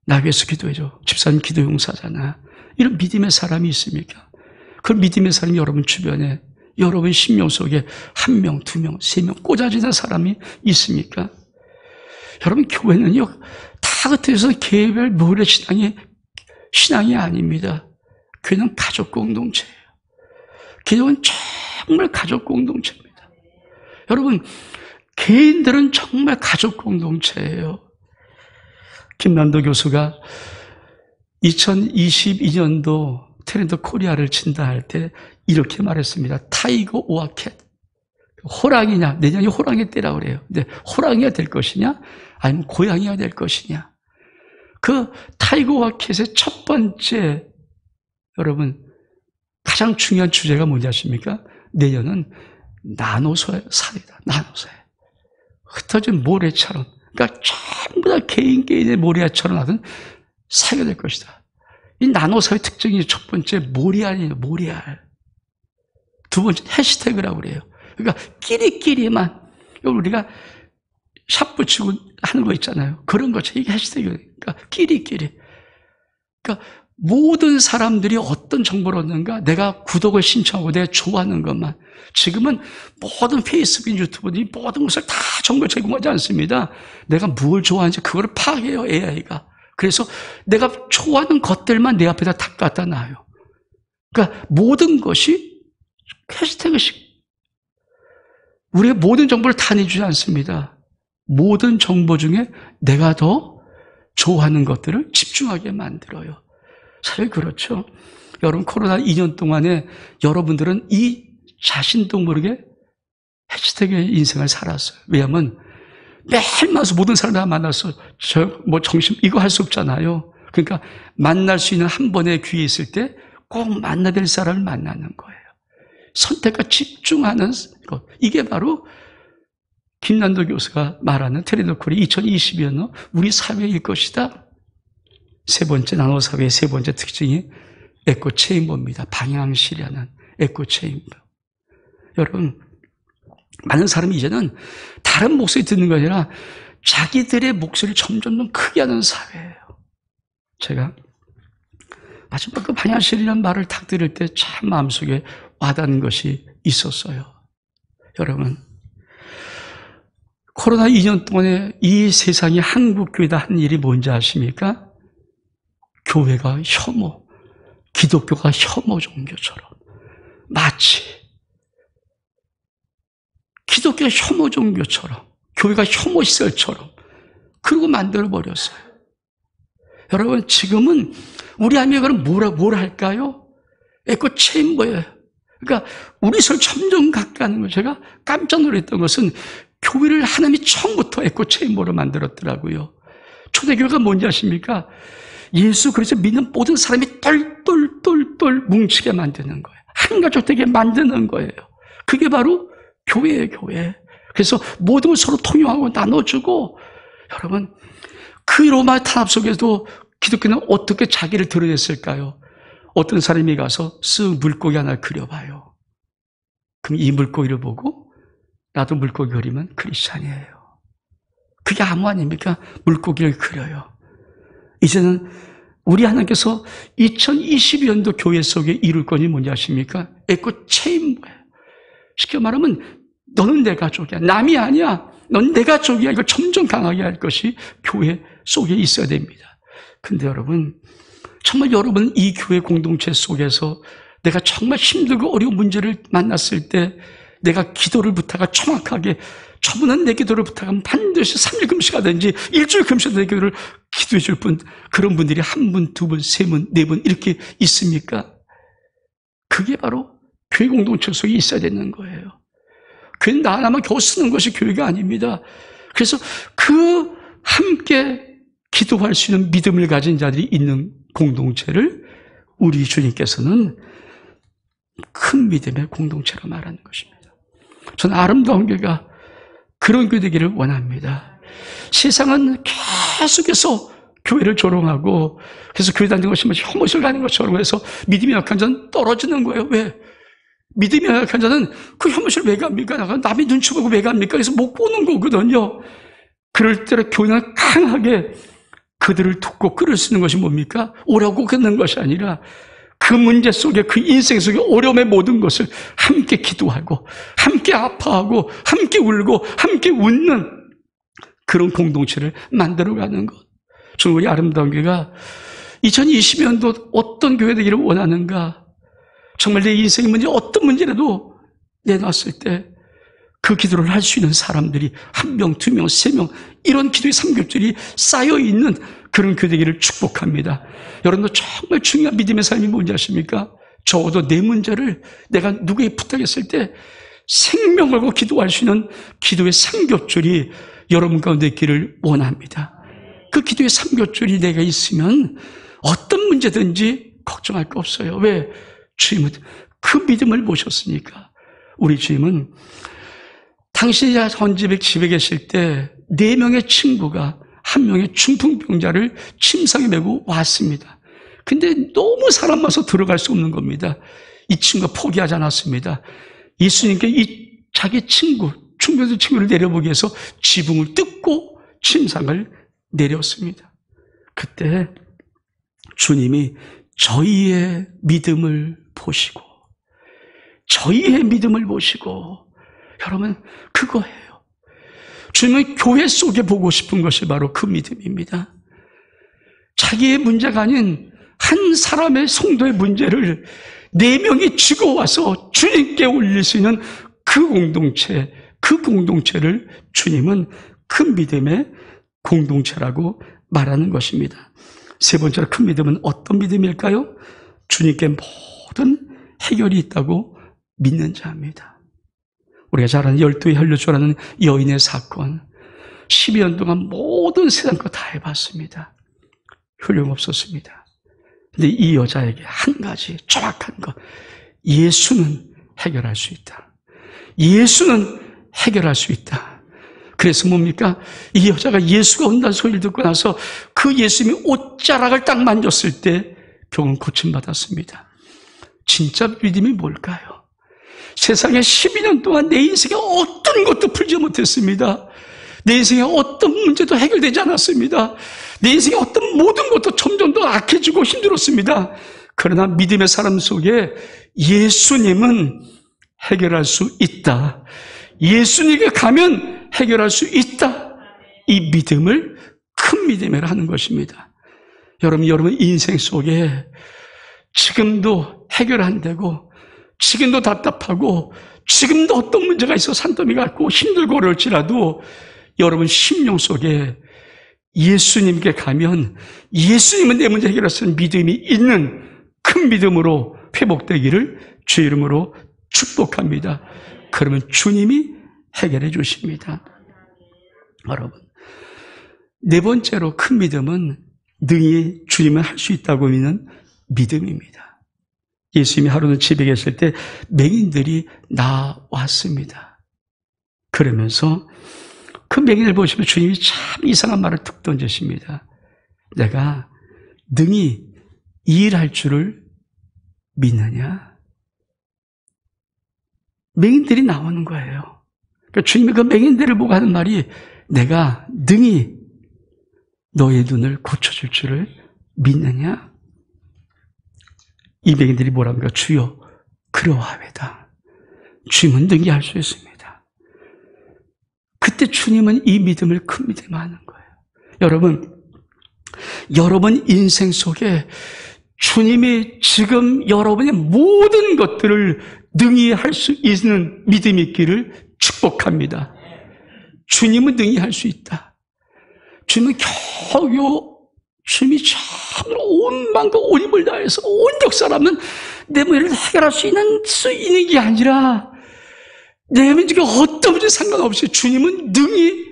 날 위해서 기도해줘. 집사님 기도 용사잖아. 이런 믿음의 사람이 있습니까? 그 믿음의 사람이 여러분 주변에, 여러분 심령 속에 1명, 2명, 3명 꽂아지는 사람이 있습니까? 여러분 교회는요, 다 흩어져서 개별 모래 신앙이 아닙니다. 교회는 가족 공동체예요. 교회는 정말 가족 공동체입니다. 여러분, 개인들은 정말 가족 공동체예요. 김난도 교수가 2022년도 트렌드 코리아를 친다 할 때 이렇게 말했습니다. 타이거 오아 캣. 호랑이냐, 내년이 호랑이 때라고 그래요. 근데 호랑이가 될 것이냐, 아니면 고양이가 될 것이냐. 그 타이거 오아 캣의 첫 번째, 여러분, 가장 중요한 주제가 뭔지 아십니까? 내년은 나노소의 사회다. 나노소의. 흩어진 모래처럼, 그러니까 전부 다 개인의 모래처럼 하던 사회가 될 것이다. 이 나노사의 특징이 첫 번째 모리알이에요. 모리알. 두 번째 해시태그라고 그래요. 그러니까 끼리끼리만 우리가 샵 붙이고 하는 거 있잖아요. 그런 거죠. 이게 해시태그예요. 그러니까 끼리끼리. 그러니까 모든 사람들이 어떤 정보를 얻는가? 내가 구독을 신청하고 내가 좋아하는 것만. 지금은 모든 페이스북, 유튜브들이 모든 것을 다 정보를 제공하지 않습니다. 내가 뭘 좋아하는지 그거를 파악해요, AI가. 그래서 내가 좋아하는 것들만 내 앞에다 다 갖다 놔요. 그러니까 모든 것이 해시태그식. 우리가 모든 정보를 다 내주지 않습니다. 모든 정보 중에 내가 더 좋아하는 것들을 집중하게 만들어요. 사실 그렇죠. 여러분, 코로나 2년 동안에 여러분들은 이 자신도 모르게 해시태그의 인생을 살았어요. 왜냐하면 매일 만나서 모든 사람들 다 만나서 정신 이거 할 수 없잖아요. 그러니까 만날 수 있는 한 번의 기회 있을 때 꼭 만나야 될 사람을 만나는 거예요. 선택과 집중하는 것. 이게 바로 김난도 교수가 말하는 트렌드 콜이 2022년 우리 사회일 것이다. 세 번째 나노사회의 세 번째 특징이 에코체인버입니다. 방향시라는 에코체인버. 여러분, 많은 사람이 이제는 다른 목소리 듣는 게 아니라 자기들의 목소리를 점점 더 크게 하는 사회예요. 제가 마지막 그 방향실이라는 말을 딱 들을 때 참 마음속에 와닿는 것이 있었어요. 여러분, 코로나 2년 동안에 이 세상이 한국교회다 한 일이 뭔지 아십니까? 교회가 혐오, 기독교가 혐오 종교처럼, 마치 기독교가 혐오 종교처럼, 교회가 혐오 시설처럼 그러고 만들어버렸어요. 여러분, 지금은 우리 아미가 뭘 할까요? 에코체인버예요. 그러니까 우리 설 점점 가까이 하는 거예요. 제가 깜짝 놀랐던 것은 교회를 하나님이 처음부터 에코체인버로 만들었더라고요. 초대교회가 뭔지 아십니까? 예수 그리스도 믿는 모든 사람이 똘똘똘똘 뭉치게 만드는 거예요. 한 가족 되게 만드는 거예요. 그게 바로 교회예요, 교회. 그래서 모든 걸 서로 통용하고 나눠주고, 여러분, 그 로마 탄압 속에도 기독교는 어떻게 자기를 드러냈을까요? 어떤 사람이 가서 쓱 물고기 하나 그려봐요. 그럼 이 물고기를 보고 나도 물고기 그리면 크리스찬이에요. 그게 암호 아닙니까? 물고기를 그려요. 이제는 우리 하나님께서 2022년도 교회 속에 이룰 건이 뭔지 아십니까? 에코체인버예요. 쉽게 말하면 너는 내 가족이야. 남이 아니야. 넌 내 가족이야. 이걸 점점 강하게 할 것이 교회 속에 있어야 됩니다. 근데 여러분, 정말 여러분 이 교회 공동체 속에서 내가 정말 힘들고 어려운 문제를 만났을 때 내가 기도를 부탁하고 정확하게 저분은 내 기도를 부탁하면 반드시 3일 금식하든지 일주일 금식하든지 내 기도를 기도해 줄 분, 그런 분들이 한 분, 두 분, 세 분, 네 분 이렇게 있습니까? 그게 바로 교회 공동체 속에 있어야 되는 거예요. 교회는 나 하나만 겨우 쓰는 것이 교회가 아닙니다. 그래서 그 함께 기도할 수 있는 믿음을 가진 자들이 있는 공동체를 우리 주님께서는 큰 믿음의 공동체로 말하는 것입니다. 저는 아름다운 교회가 그런 교회 되기를 원합니다. 세상은 계속해서 교회를 조롱하고, 그래서 교회 다니는 것이 혐오를 가는 것처럼 해서 믿음이 약한 자는 떨어지는 거예요. 왜? 믿음이 약한 자는 그 혐오를 왜 갑니까? 남이 눈치 보고 왜 갑니까? 그래서 못 보는 거거든요. 그럴 때 교회는 강하게 그들을 돕고 끌을 수 있는 것이 뭡니까? 오라고 끊는 것이 아니라 그 문제 속에, 그 인생 속에 어려움의 모든 것을 함께 기도하고 함께 아파하고 함께 울고 함께 웃는 그런 공동체를 만들어가는 것. 저는 우리 아름다운 교회가 2020년도 어떤 교회 되기를 원하는가? 정말 내 인생의 문제, 어떤 문제라도 내놨을 때 그 기도를 할 수 있는 사람들이 한 명, 두 명, 세 명, 이런 기도의 삼겹줄이 쌓여있는 그런 교회 되기를 축복합니다. 여러분도 정말 중요한 믿음의 삶이 뭔지 아십니까? 적어도 내 문제를 내가 누구에게 부탁했을 때 생명 걸고 기도할 수 있는 기도의 삼겹줄이 여러분 가운데 있기를 원합니다. 그 기도의 삼겹줄이 내가 있으면 어떤 문제든지 걱정할 거 없어요. 왜? 주님은 그 믿음을 모셨으니까. 우리 주님은 당신이 집에 계실 때 4명의 친구가 1명의 중풍병자를 침상에 메고 왔습니다. 근데 너무 사람 많아서 들어갈 수 없는 겁니다. 이 친구가 포기하지 않았습니다. 예수님께 자기 친구, 중병자 친구를 내려보기 위해서 지붕을 뜯고 침상을 내렸습니다. 그때 주님이 저희의 믿음을 보시고, 여러분, 그거예요. 주님은 교회 속에 보고 싶은 것이 바로 그 믿음입니다. 자기의 문제가 아닌 한 사람의 성도의 문제를 4명이 쥐고 와서 주님께 올릴 수 있는 그 공동체를 주님은 큰 믿음의 공동체라고 말하는 것입니다. 세 번째로 큰 믿음은 어떤 믿음일까요? 주님께 모든 해결이 있다고 믿는 자입니다. 우리가 잘 아는 12의 혈류주라는 여인의 사건, 12년 동안 모든 세상 거 다 해봤습니다. 훌륭없었습니다. 근데 이 여자에게 한 가지 정확한 것, 예수는 해결할 수 있다. 예수는 해결할 수 있다. 그래서 뭡니까? 이 여자가 예수가 온다는 소리를 듣고 나서 그 예수님이 옷자락을 딱 만졌을 때 병은 고침받았습니다. 진짜 믿음이 뭘까요? 세상에 12년 동안 내 인생에 어떤 것도 풀지 못했습니다. 내 인생에 어떤 문제도 해결되지 않았습니다. 내 인생에 어떤 모든 것도 점점 더 악해지고 힘들었습니다. 그러나 믿음의 사람 속에 예수님은 해결할 수 있다. 예수님께 가면 해결할 수 있다. 이 믿음을 큰 믿음이라 하는 것입니다. 여러분 인생 속에 지금도 해결 안 되고 지금도 답답하고 지금도 어떤 문제가 있어 산더미 같고 힘들고 어려울지라도 여러분 심령 속에 예수님께 가면 예수님은 내 문제 해결할 수 있는 믿음이 있는 큰 믿음으로 회복되기를 주의 이름으로 축복합니다. 그러면 주님이 해결해 주십니다. 여러분, 네 번째로 큰 믿음은 능히 주님은 할 수 있다고 믿는 믿음입니다. 예수님이 하루는 집에 계실 때 맹인들이 나왔습니다. 그러면서 그 맹인을 보시면 주님이 참 이상한 말을 툭 던지십니다. 내가 능히 일할 줄을 믿느냐? 맹인들이 나오는 거예요. 그러니까 주님이 그 맹인들을 보고 하는 말이 내가 능히 너의 눈을 고쳐줄 줄을 믿느냐? 이 맹인들이 뭐랍니까? 주여 그러하외다. 주님은 능히 할 수 있습니다. 그때 주님은 이 믿음을 큰 믿음 하는 거예요. 여러분 인생 속에 주님이 지금 여러분의 모든 것들을 능히 할 수 있는 믿음이 있기를 축복합니다. 주님은 능히 할 수 있다. 주님은 주님이 참으로 온 마음과 온 힘을 다해서 온 역사라면 내 문제를 해결할 수 있는 게 아니라 내 문제가 어떤 문제 상관없이 주님은 능히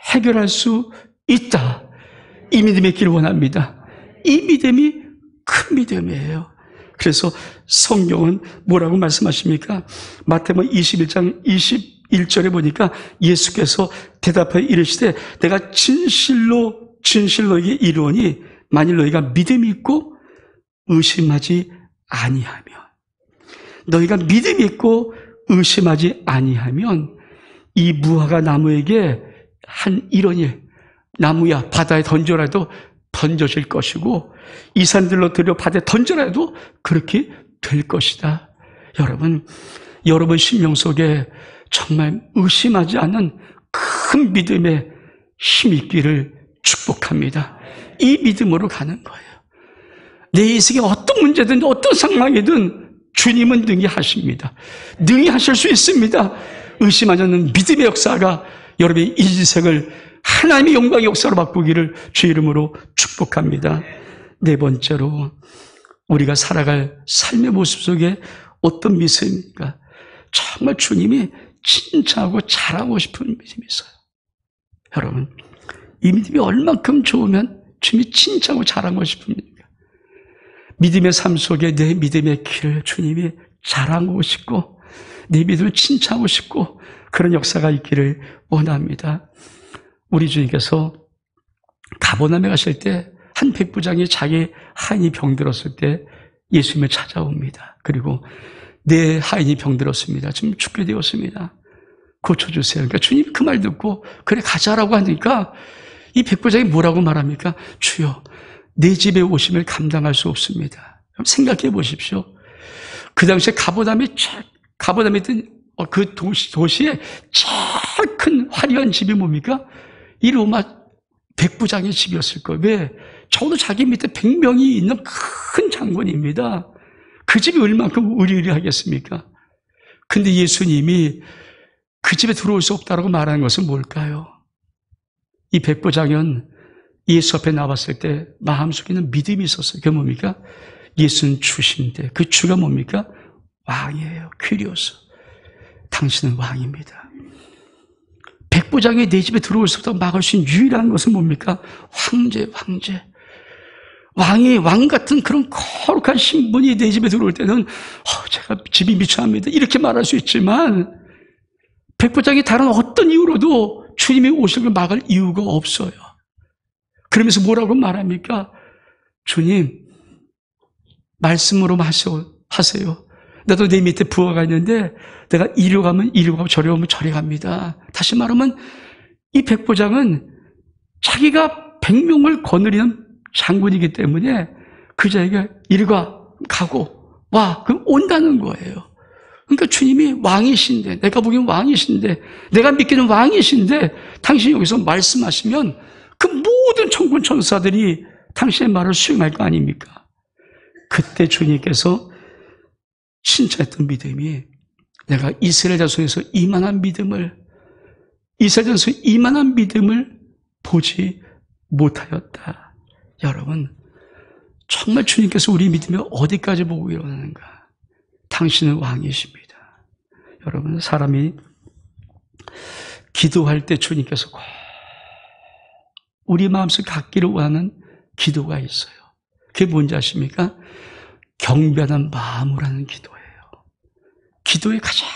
해결할 수 있다. 이 믿음의 길을 원합니다. 이 믿음이 큰 믿음이에요. 그래서 성경은 뭐라고 말씀하십니까? 마태복음 21장 21절에 보니까 예수께서 대답하여 이르시되 내가 진실로 너에게 이르노니 만일 너희가 믿음이 있고 의심하지 아니하면 너희가 믿음이 있고 의심하지 아니하면 이 무화과 나무에게 한 이런 일 나무야 바다에 던져라도 던져질 것이고 이 산들로 들여 바다에 던져라도 그렇게 될 것이다. 여러분 심령 속에 정말 의심하지 않는 큰 믿음의 힘이 있기를 축복합니다. 이 믿음으로 가는 거예요. 내 인생에 어떤 문제든 어떤 상황이든 주님은 능히 하십니다. 능히 하실 수 있습니다. 의심하지 않는 믿음의 역사가 여러분의 인생을 하나님의 영광의 역사로 바꾸기를 주의 이름으로 축복합니다. 네 번째로 우리가 살아갈 삶의 모습 속에 어떤 믿음입니까? 정말 주님이 칭찬하고 자랑하고 싶은 믿음이 있어요. 여러분, 이 믿음이 얼만큼 좋으면 주님이 칭찬하고 자랑하고 싶은 믿음입니까? 믿음의 삶 속에 내 믿음의 길을 주님이 자랑하고 싶고 내 믿음을 칭찬하고 싶고 그런 역사가 있기를 원합니다. 우리 주님께서 가버나움에 가실 때 한 백부장이 자기 하인이 병들었을 때 예수님을 찾아옵니다. 그리고 내 하인이 병들었습니다. 지금 죽게 되었습니다. 고쳐주세요. 그러니까 주님이 그 말 듣고 그래 가자라고 하니까 이 백부장이 뭐라고 말합니까? 주여 내 집에 오심을 감당할 수 없습니다. 생각해 보십시오. 그 당시에 가버나움에 있던 그 도시에 제일 큰 화려한 집이 뭡니까? 이 로마 백부장의 집이었을 거예요. 왜? 적어도 자기 밑에 100명이 있는 큰 장군입니다. 그 집이 얼만큼 의리의리하겠습니까? 근데 예수님이 그 집에 들어올 수 없다고 말하는 것은 뭘까요? 이 백부장은 예수 앞에 나왔을 때 마음속에는 믿음이 있었어요. 그게 뭡니까? 예수는 주신데 그 주가 뭡니까? 왕이에요. 퀴리오스. 당신은 왕입니다. 백부장이 내 집에 들어올 수부터 막을 수 있는 유일한 것은 뭡니까? 황제. 왕 같은 그런 거룩한 신분이 내 집에 들어올 때는 제가 집이 미쳐합니다. 이렇게 말할 수 있지만 백부장이 다른 어떤 이유로도 주님의 오실 걸 막을 이유가 없어요. 그러면서 뭐라고 말합니까? 주님, 말씀으로 하세요. 나도 내 밑에 부하가 있는데 내가 이리로 가면 이리로 가고 저리 가면 저리 갑니다. 다시 말하면 이 백부장은 자기가 100명을 거느리는 장군이기 때문에 그자에게 이리 가고 와 그럼 온다는 거예요. 그러니까 주님이 왕이신데 내가 보기엔 왕이신데 내가 믿기는 왕이신데 당신이 여기서 말씀하시면 그 모든 천군 천사들이 당신의 말을 수용할 거 아닙니까? 그때 주님께서 칭찬했던 믿음이 내가 이스라엘 자손에서 이만한 믿음을 보지 못하였다. 여러분, 정말 주님께서 우리 믿음을 어디까지 보고 일어나는가? 당신은 왕이십니다. 여러분, 사람이 기도할 때 주님께서 꼭 우리 마음속에 갖기를 원하는 기도가 있어요. 그게 뭔지 아십니까? 경배하는 마음으로 하는 기도예요. 기도의 가장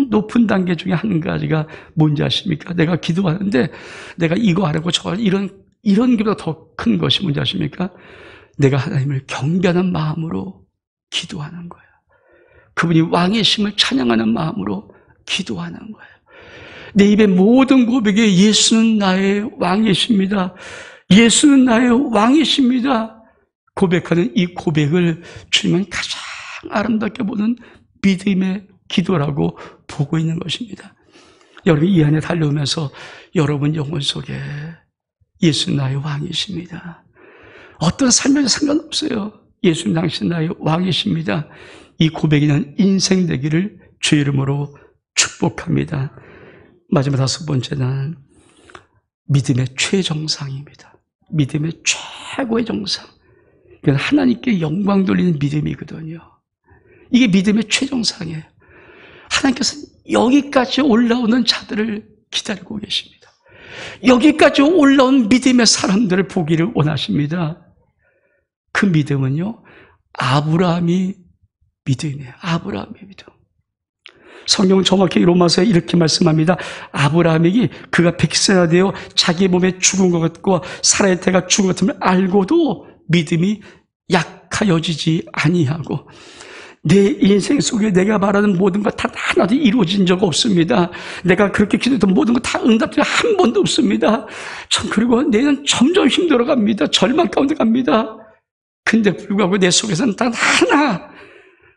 높은 단계 중에 한 가지가 뭔지 아십니까? 내가 기도하는데 내가 이거 하려고 저거 이런 기보다 더 큰 것이 뭔지 아십니까? 내가 하나님을 경배하는 마음으로 기도하는 거예요. 그분이 왕의 심을 찬양하는 마음으로 기도하는 거예요. 내 입의 모든 고백에 예수는 나의 왕이십니다. 예수는 나의 왕이십니다. 고백하는 이 고백을 주님은 가장 아름답게 보는 믿음의 기도라고 보고 있는 것입니다. 여러분 이 안에 달려오면서 여러분 영혼 속에 예수는 나의 왕이십니다. 어떤 삶에도 상관없어요. 예수님 당신 나의 왕이십니다. 이 고백이는 인생 되기를 주의 이름으로 축복합니다. 마지막 다섯 번째는 믿음의 최정상입니다. 믿음의 최고의 정상. 이건 하나님께 영광 돌리는 믿음이거든요. 이게 믿음의 최정상이에요. 하나님께서 여기까지 올라오는 자들을 기다리고 계십니다. 여기까지 올라온 믿음의 사람들을 보기를 원하십니다. 그 믿음은요, 아브라함이 믿음이에요. 아브라함의 믿음. 성경은 정확히 로마서에 이렇게 말씀합니다. 아브라함에게 그가 100세나 되어 자기 몸에 죽은 것과 사라의 태가 죽은 것을 알고도 믿음이 약하여지지 아니하고 내 인생 속에 내가 바라는 모든 것 다 하나도 이루어진 적 없습니다. 내가 그렇게 기도했던 모든 것 다 응답된 한 번도 없습니다. 참 그리고 내는 점점 힘들어갑니다. 절망 가운데 갑니다. 근데 불구하고 내 속에서는 단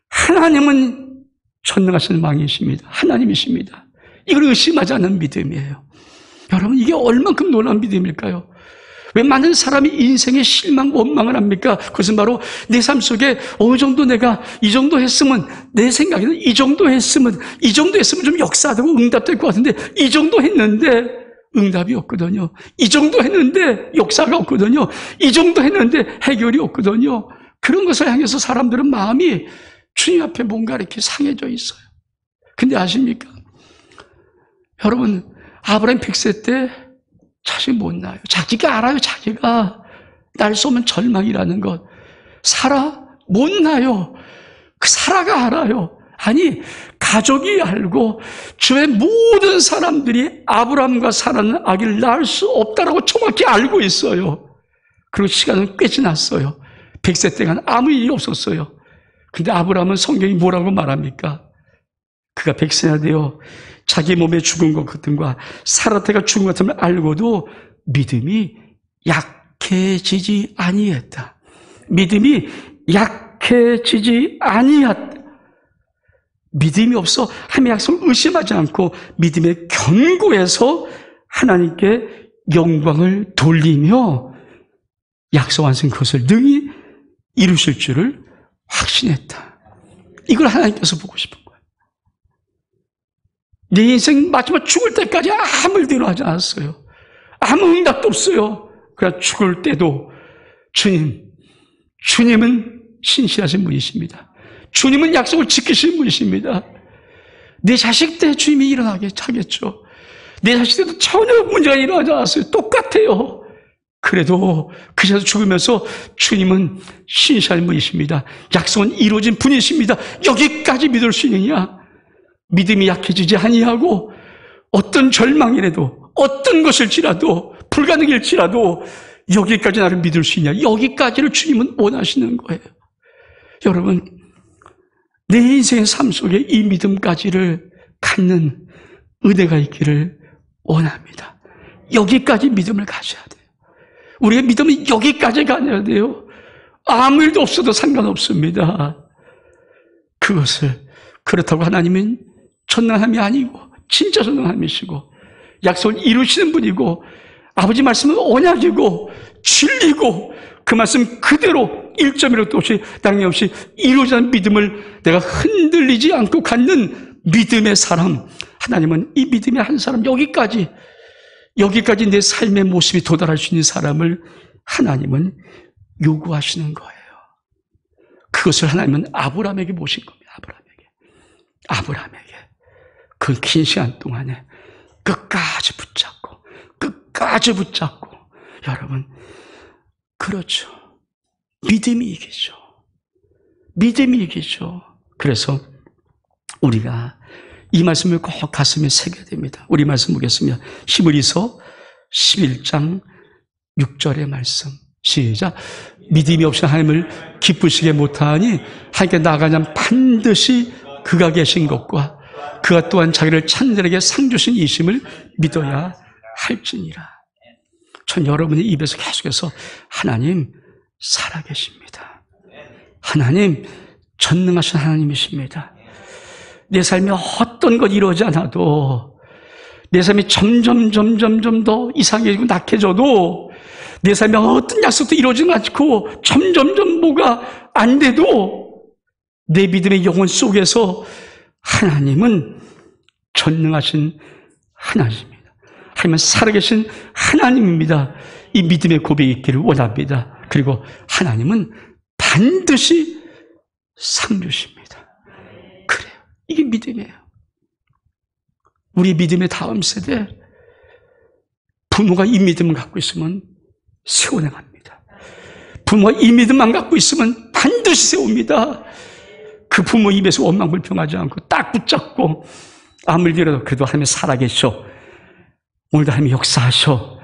하나님은 전능하신 왕이십니다. 하나님이십니다. 이걸 의심하지 않는 믿음이에요. 여러분 이게 얼만큼 놀라운 믿음일까요? 왜 많은 사람이 인생의 실망, 원망을 합니까? 그것은 바로 내 삶 속에 어느 정도 내가 이 정도 했으면 내 생각에는 이 정도 했으면 좀 역사되고 응답될 것 같은데 이 정도 했는데 응답이 없거든요. 이 정도 했는데 역사가 없거든요. 이 정도 했는데 해결이 없거든요. 그런 것을 향해서 사람들은 마음이 주님 앞에 뭔가 이렇게 상해져 있어요. 근데 아십니까? 여러분 아브라함 100세 때 자식 못 낳아요. 자기가 알아요. 자기가 날 쏘면 절망이라는 것. 사라 못 낳아요. 그 사라가 알아요. 아니 가족이 알고 주의 모든 사람들이 아브라함과 사라는 아기를 낳을 수 없다라고 정확히 알고 있어요. 그리고 시간은 꽤 지났어요. 100세 때가 아무 일이 없었어요. 근데 아브라함은 성경이 뭐라고 말합니까? 그가 100세나 되어 자기 몸에 죽은 것 같은과 사라태가 죽은 것 같음을 알고도 믿음이 약해지지 아니했다. 믿음이 약해지지 아니했다. 믿음이 없어 하나님의 약속을 의심하지 않고 믿음의 견고해서 하나님께 영광을 돌리며 약속하신 것을 능히 이루실 줄을 확신했다. 이걸 하나님께서 보고 싶은 거예요. 내 인생 마지막 죽을 때까지 아무 일도 일어나지 않았어요. 아무 응답도 없어요. 그러나 죽을 때도 주님은 신실하신 분이십니다. 주님은 약속을 지키시는 분이십니다. 내 자식 때 주님이 일어나게 하겠죠. 내 자식 때도 전혀 문제가 일어나지 않았어요. 똑같아요. 그래도 그 자리에서 죽으면서 주님은 신실한 분이십니다. 약속은 이루어진 분이십니다. 여기까지 믿을 수 있느냐? 믿음이 약해지지 아니하고 어떤 절망이라도 어떤 것일지라도 불가능일지라도 여기까지 나를 믿을 수 있냐? 여기까지를 주님은 원하시는 거예요. 여러분, 내 인생의 삶 속에 이 믿음까지를 갖는 은혜가 있기를 원합니다. 여기까지 믿음을 가져야 돼요. 우리의 믿음은 여기까지 가야 돼요. 아무 일도 없어도 상관없습니다. 그렇다고 하나님은 전능함이 아니고 진짜 전능함이시고 약속을 이루시는 분이고 아버지 말씀은 언약이고 진리고 그 말씀 그대로 1.1도 없이 당이 없이 이루어지는 믿음을 내가 흔들리지 않고 갖는 믿음의 사람, 하나님은 이 믿음의 한 사람 여기까지 내 삶의 모습이 도달할 수 있는 사람을 하나님은 요구하시는 거예요. 그것을 하나님은 아브라함에게 모신 겁니다. 아브라함에게 그 긴 시간 동안에 끝까지 붙잡고 여러분, 그렇죠. 믿음이 이기죠. 그래서 우리가 이 말씀을 꼭 가슴에 새겨야 됩니다. 우리 말씀 보겠습니다. 히브리서 11장 6절의 말씀. 시작. 믿음이 없이 하나님을 기쁘시게 못하니 하나님께 나아가자면 반드시 그가 계신 것과 그가 또한 자기를 찾는 자에게 상 주신 이심을 믿어야 할지니라. 전 여러분의 입에서 계속해서 하나님 살아계십니다. 하나님 전능하신 하나님이십니다. 내 삶에 어떤 것 이루어지지 않아도 내 삶이 점점 더 이상해지고 낙해져도 내 삶에 어떤 약속도 이루어지지 않고 점점 뭐가 안 돼도 내 믿음의 영혼 속에서 하나님은 전능하신 하나님입니다. 하나님은 살아계신 하나님입니다. 이 믿음의 고백이 있기를 원합니다. 그리고 하나님은 반드시 상 주십니다. 그래요. 이게 믿음이에요. 우리 믿음의 다음 세대, 부모가 이 믿음을 갖고 있으면 세워나갑니다. 부모가 이 믿음만 갖고 있으면 반드시 세웁니다. 그 부모 입에서 원망불평하지 않고 딱 붙잡고 아무리 들어도 그래도 하나님 살아계셔. 오늘도 하나님 역사하셔.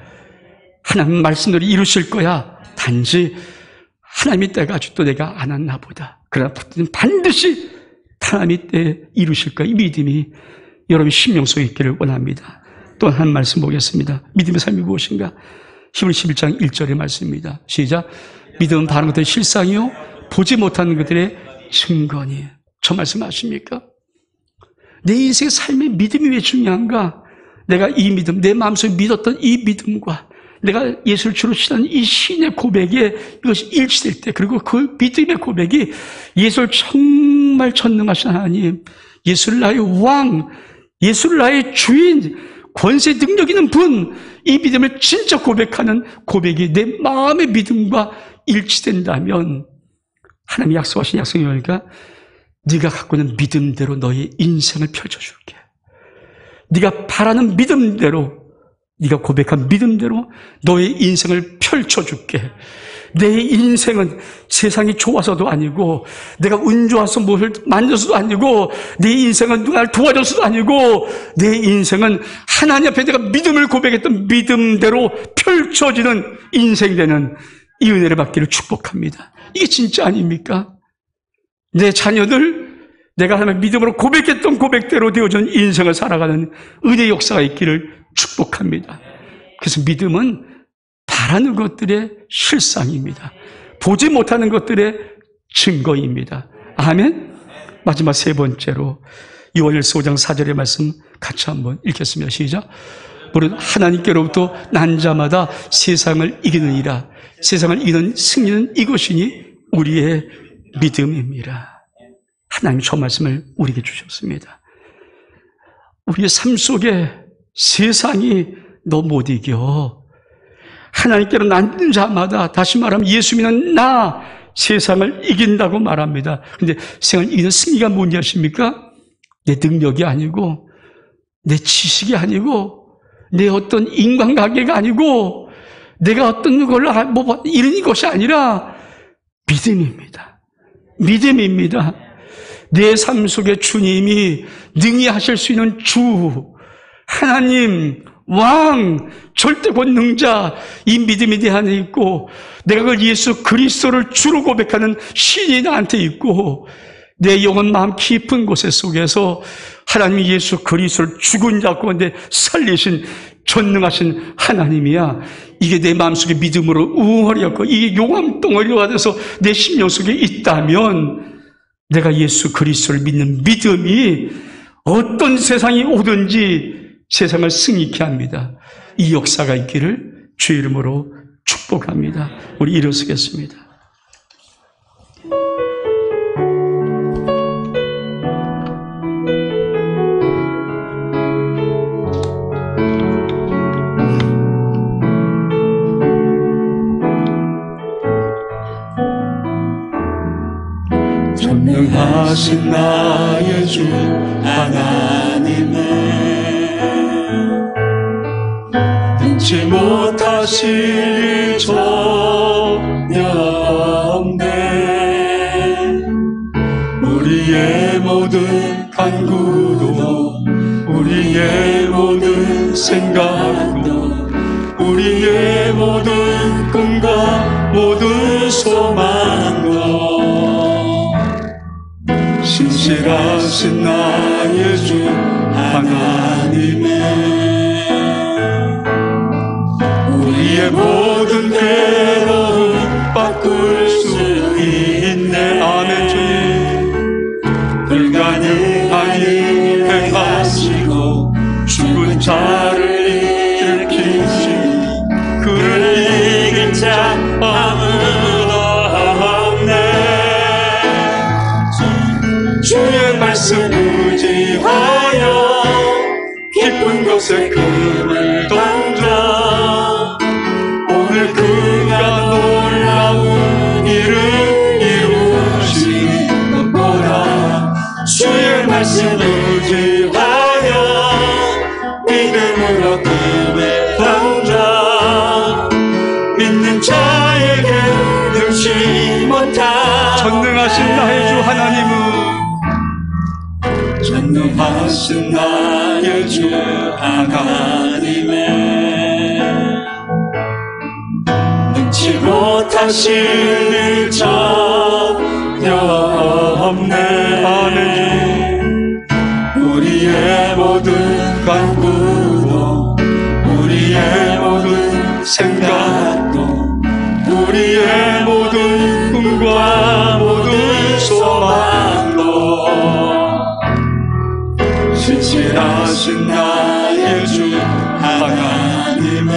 하나님 말씀대로 이루실 거야. 단지 하나님이 때가 아직도 내가 안 왔나 보다. 그러나 반드시 하나님이 때 이루실 거야. 이 믿음이 여러분 심령 속에 있기를 원합니다. 또 한 말씀 보겠습니다. 믿음의 삶이 무엇인가? 히브리 11장 1절의 말씀입니다. 시작. 믿음은 바른 것들의 실상이요 보지 못하는 것들의 증거니. 저 말씀 아십니까? 내 인생의 삶의 믿음이 왜 중요한가? 내가 이 믿음, 내 마음속에 믿었던 이 믿음과 내가 예수를 주로 신하는 이 신의 고백에 이것이 일치될 때, 그리고 그 믿음의 고백이 예수를 정말 전능하신 하나님, 예수를 나의 왕, 예수를 나의 주인, 권세 능력 있는 분, 이 믿음을 진짜 고백하는 고백이 내 마음의 믿음과 일치된다면 하나님이 약속하신 약속이 뭐니까? 네가 갖고 있는 믿음대로 너의 인생을 펼쳐줄게. 네가 바라는 믿음대로, 네가 고백한 믿음대로 너의 인생을 펼쳐줄게. 내 인생은 세상이 좋아서도 아니고, 내가 운 좋아서 뭘 만져서도 아니고, 내 인생은 누가 나를 도와줘서도 아니고, 내 인생은 하나님 앞에 내가 믿음을 고백했던 믿음대로 펼쳐지는 인생이 되는 이 은혜를 받기를 축복합니다. 이게 진짜 아닙니까? 내 자녀들, 내가 하나님의 믿음으로 고백했던 고백대로 되어진 인생을 살아가는 은혜의 역사가 있기를 축복합니다. 그래서 믿음은 바라는 것들의 실상입니다. 보지 못하는 것들의 증거입니다. 아멘. 마지막 세 번째로 요한일서 5장 4절의 말씀 같이 한번 읽겠습니다. 시작. 무릇 하나님께로부터 난 자마다 세상을 이기느니라. 세상을 이기는 승리는 이것이니 우리의 믿음입니다. 하나님이 저 말씀을 우리에게 주셨습니다. 우리의 삶 속에 세상이 너 못 이겨. 하나님께로 낳는 자마다, 다시 말하면 예수 믿는 나, 세상을 이긴다고 말합니다. 근데 세상을 이기는 승리가 뭔지 아십니까? 내 능력이 아니고, 내 지식이 아니고, 내 어떤 인간관계가 아니고, 내가 어떤 걸 이런 것이 아니라 믿음입니다. 믿음입니다. 내 삶 속에 주님이 능히 하실 수 있는 주, 하나님, 왕, 절대 권능자, 이 믿음이 내 안에 있고, 내가 그 예수 그리스도를 주로 고백하는 신이 나한테 있고, 내 영혼 마음 깊은 곳에 속에서 하나님 예수 그리스도를 죽은 자 가운데 살리신 전능하신 하나님이야. 이게 내 마음속에 믿음으로 우월이었고, 이게 용암 덩어리가 돼서 내 심령 속에 있다면, 내가 예수 그리스도를 믿는 믿음이 어떤 세상이 오든지 세상을 승리케 합니다. 이 역사가 있기를 주의 이름으로 축복합니다. 우리 일어서겠습니다. 전능하신 나의 주 하나님은 능치 못하실 일 전혀 없네. 우리의 모든 간구도, 우리의 모든 생각도, 우리의 모든 꿈과 모든 소망도 신실하신 나의 주 하나님은 우리의 모든 괴로움 바꿀 수 있네. 아멘. 주님 불가능한 일 행하시고 죽은 자를 일으키시니 그를 이길 자 아무도 없네. 주의 말씀 의지하여 깊은 곳에 금을 던져 오늘 그가 놀라운 일을 이루시니 보라. 주의 말씀 의지하여 믿음으로 금을 던져 믿는 자에게 능치 못한 전능하신 나의 주 하나님은 전능하신 나의 주 하나님은 능치 못하실 일 전혀 없네. 아멘. 우리의 모든 간구도, 우리의 모든 생각도, 우리의 모든 꿈과 모든 소망도 신실하신 나의 주 하나님은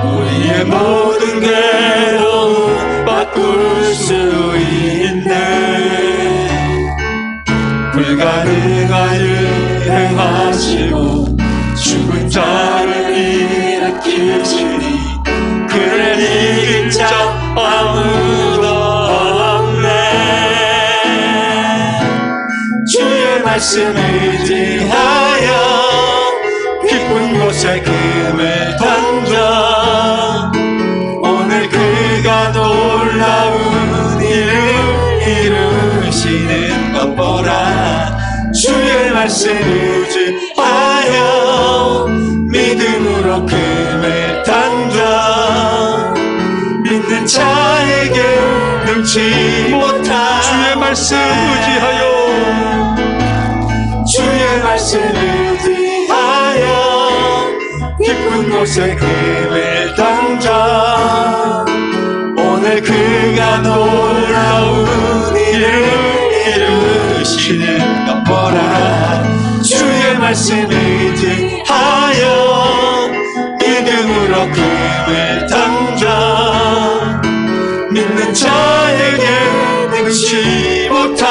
우리의 모든 괴로움 바꿀 수 있네. 불가능한 일 행하시고 죽은 자를 일으키시니 그를 이긴 자 아무도 없네. 주의 말씀 의지하여 깊은 곳에 금을 던져 오늘 그가 놀라운 일을 이루시는 것 보라. 주의 말씀 의지하여 믿음으로 금을 던져 믿는 자에게 능치 못한 주의 말씀 의지하여 주의 말씀 의지하여 깊은 곳에 금을 던져 오늘 그가 놀라운 일을 이루시는 것 보라. 주의 말씀 의지하여 믿음으로 금을 던져 믿는 자에게 능치 못한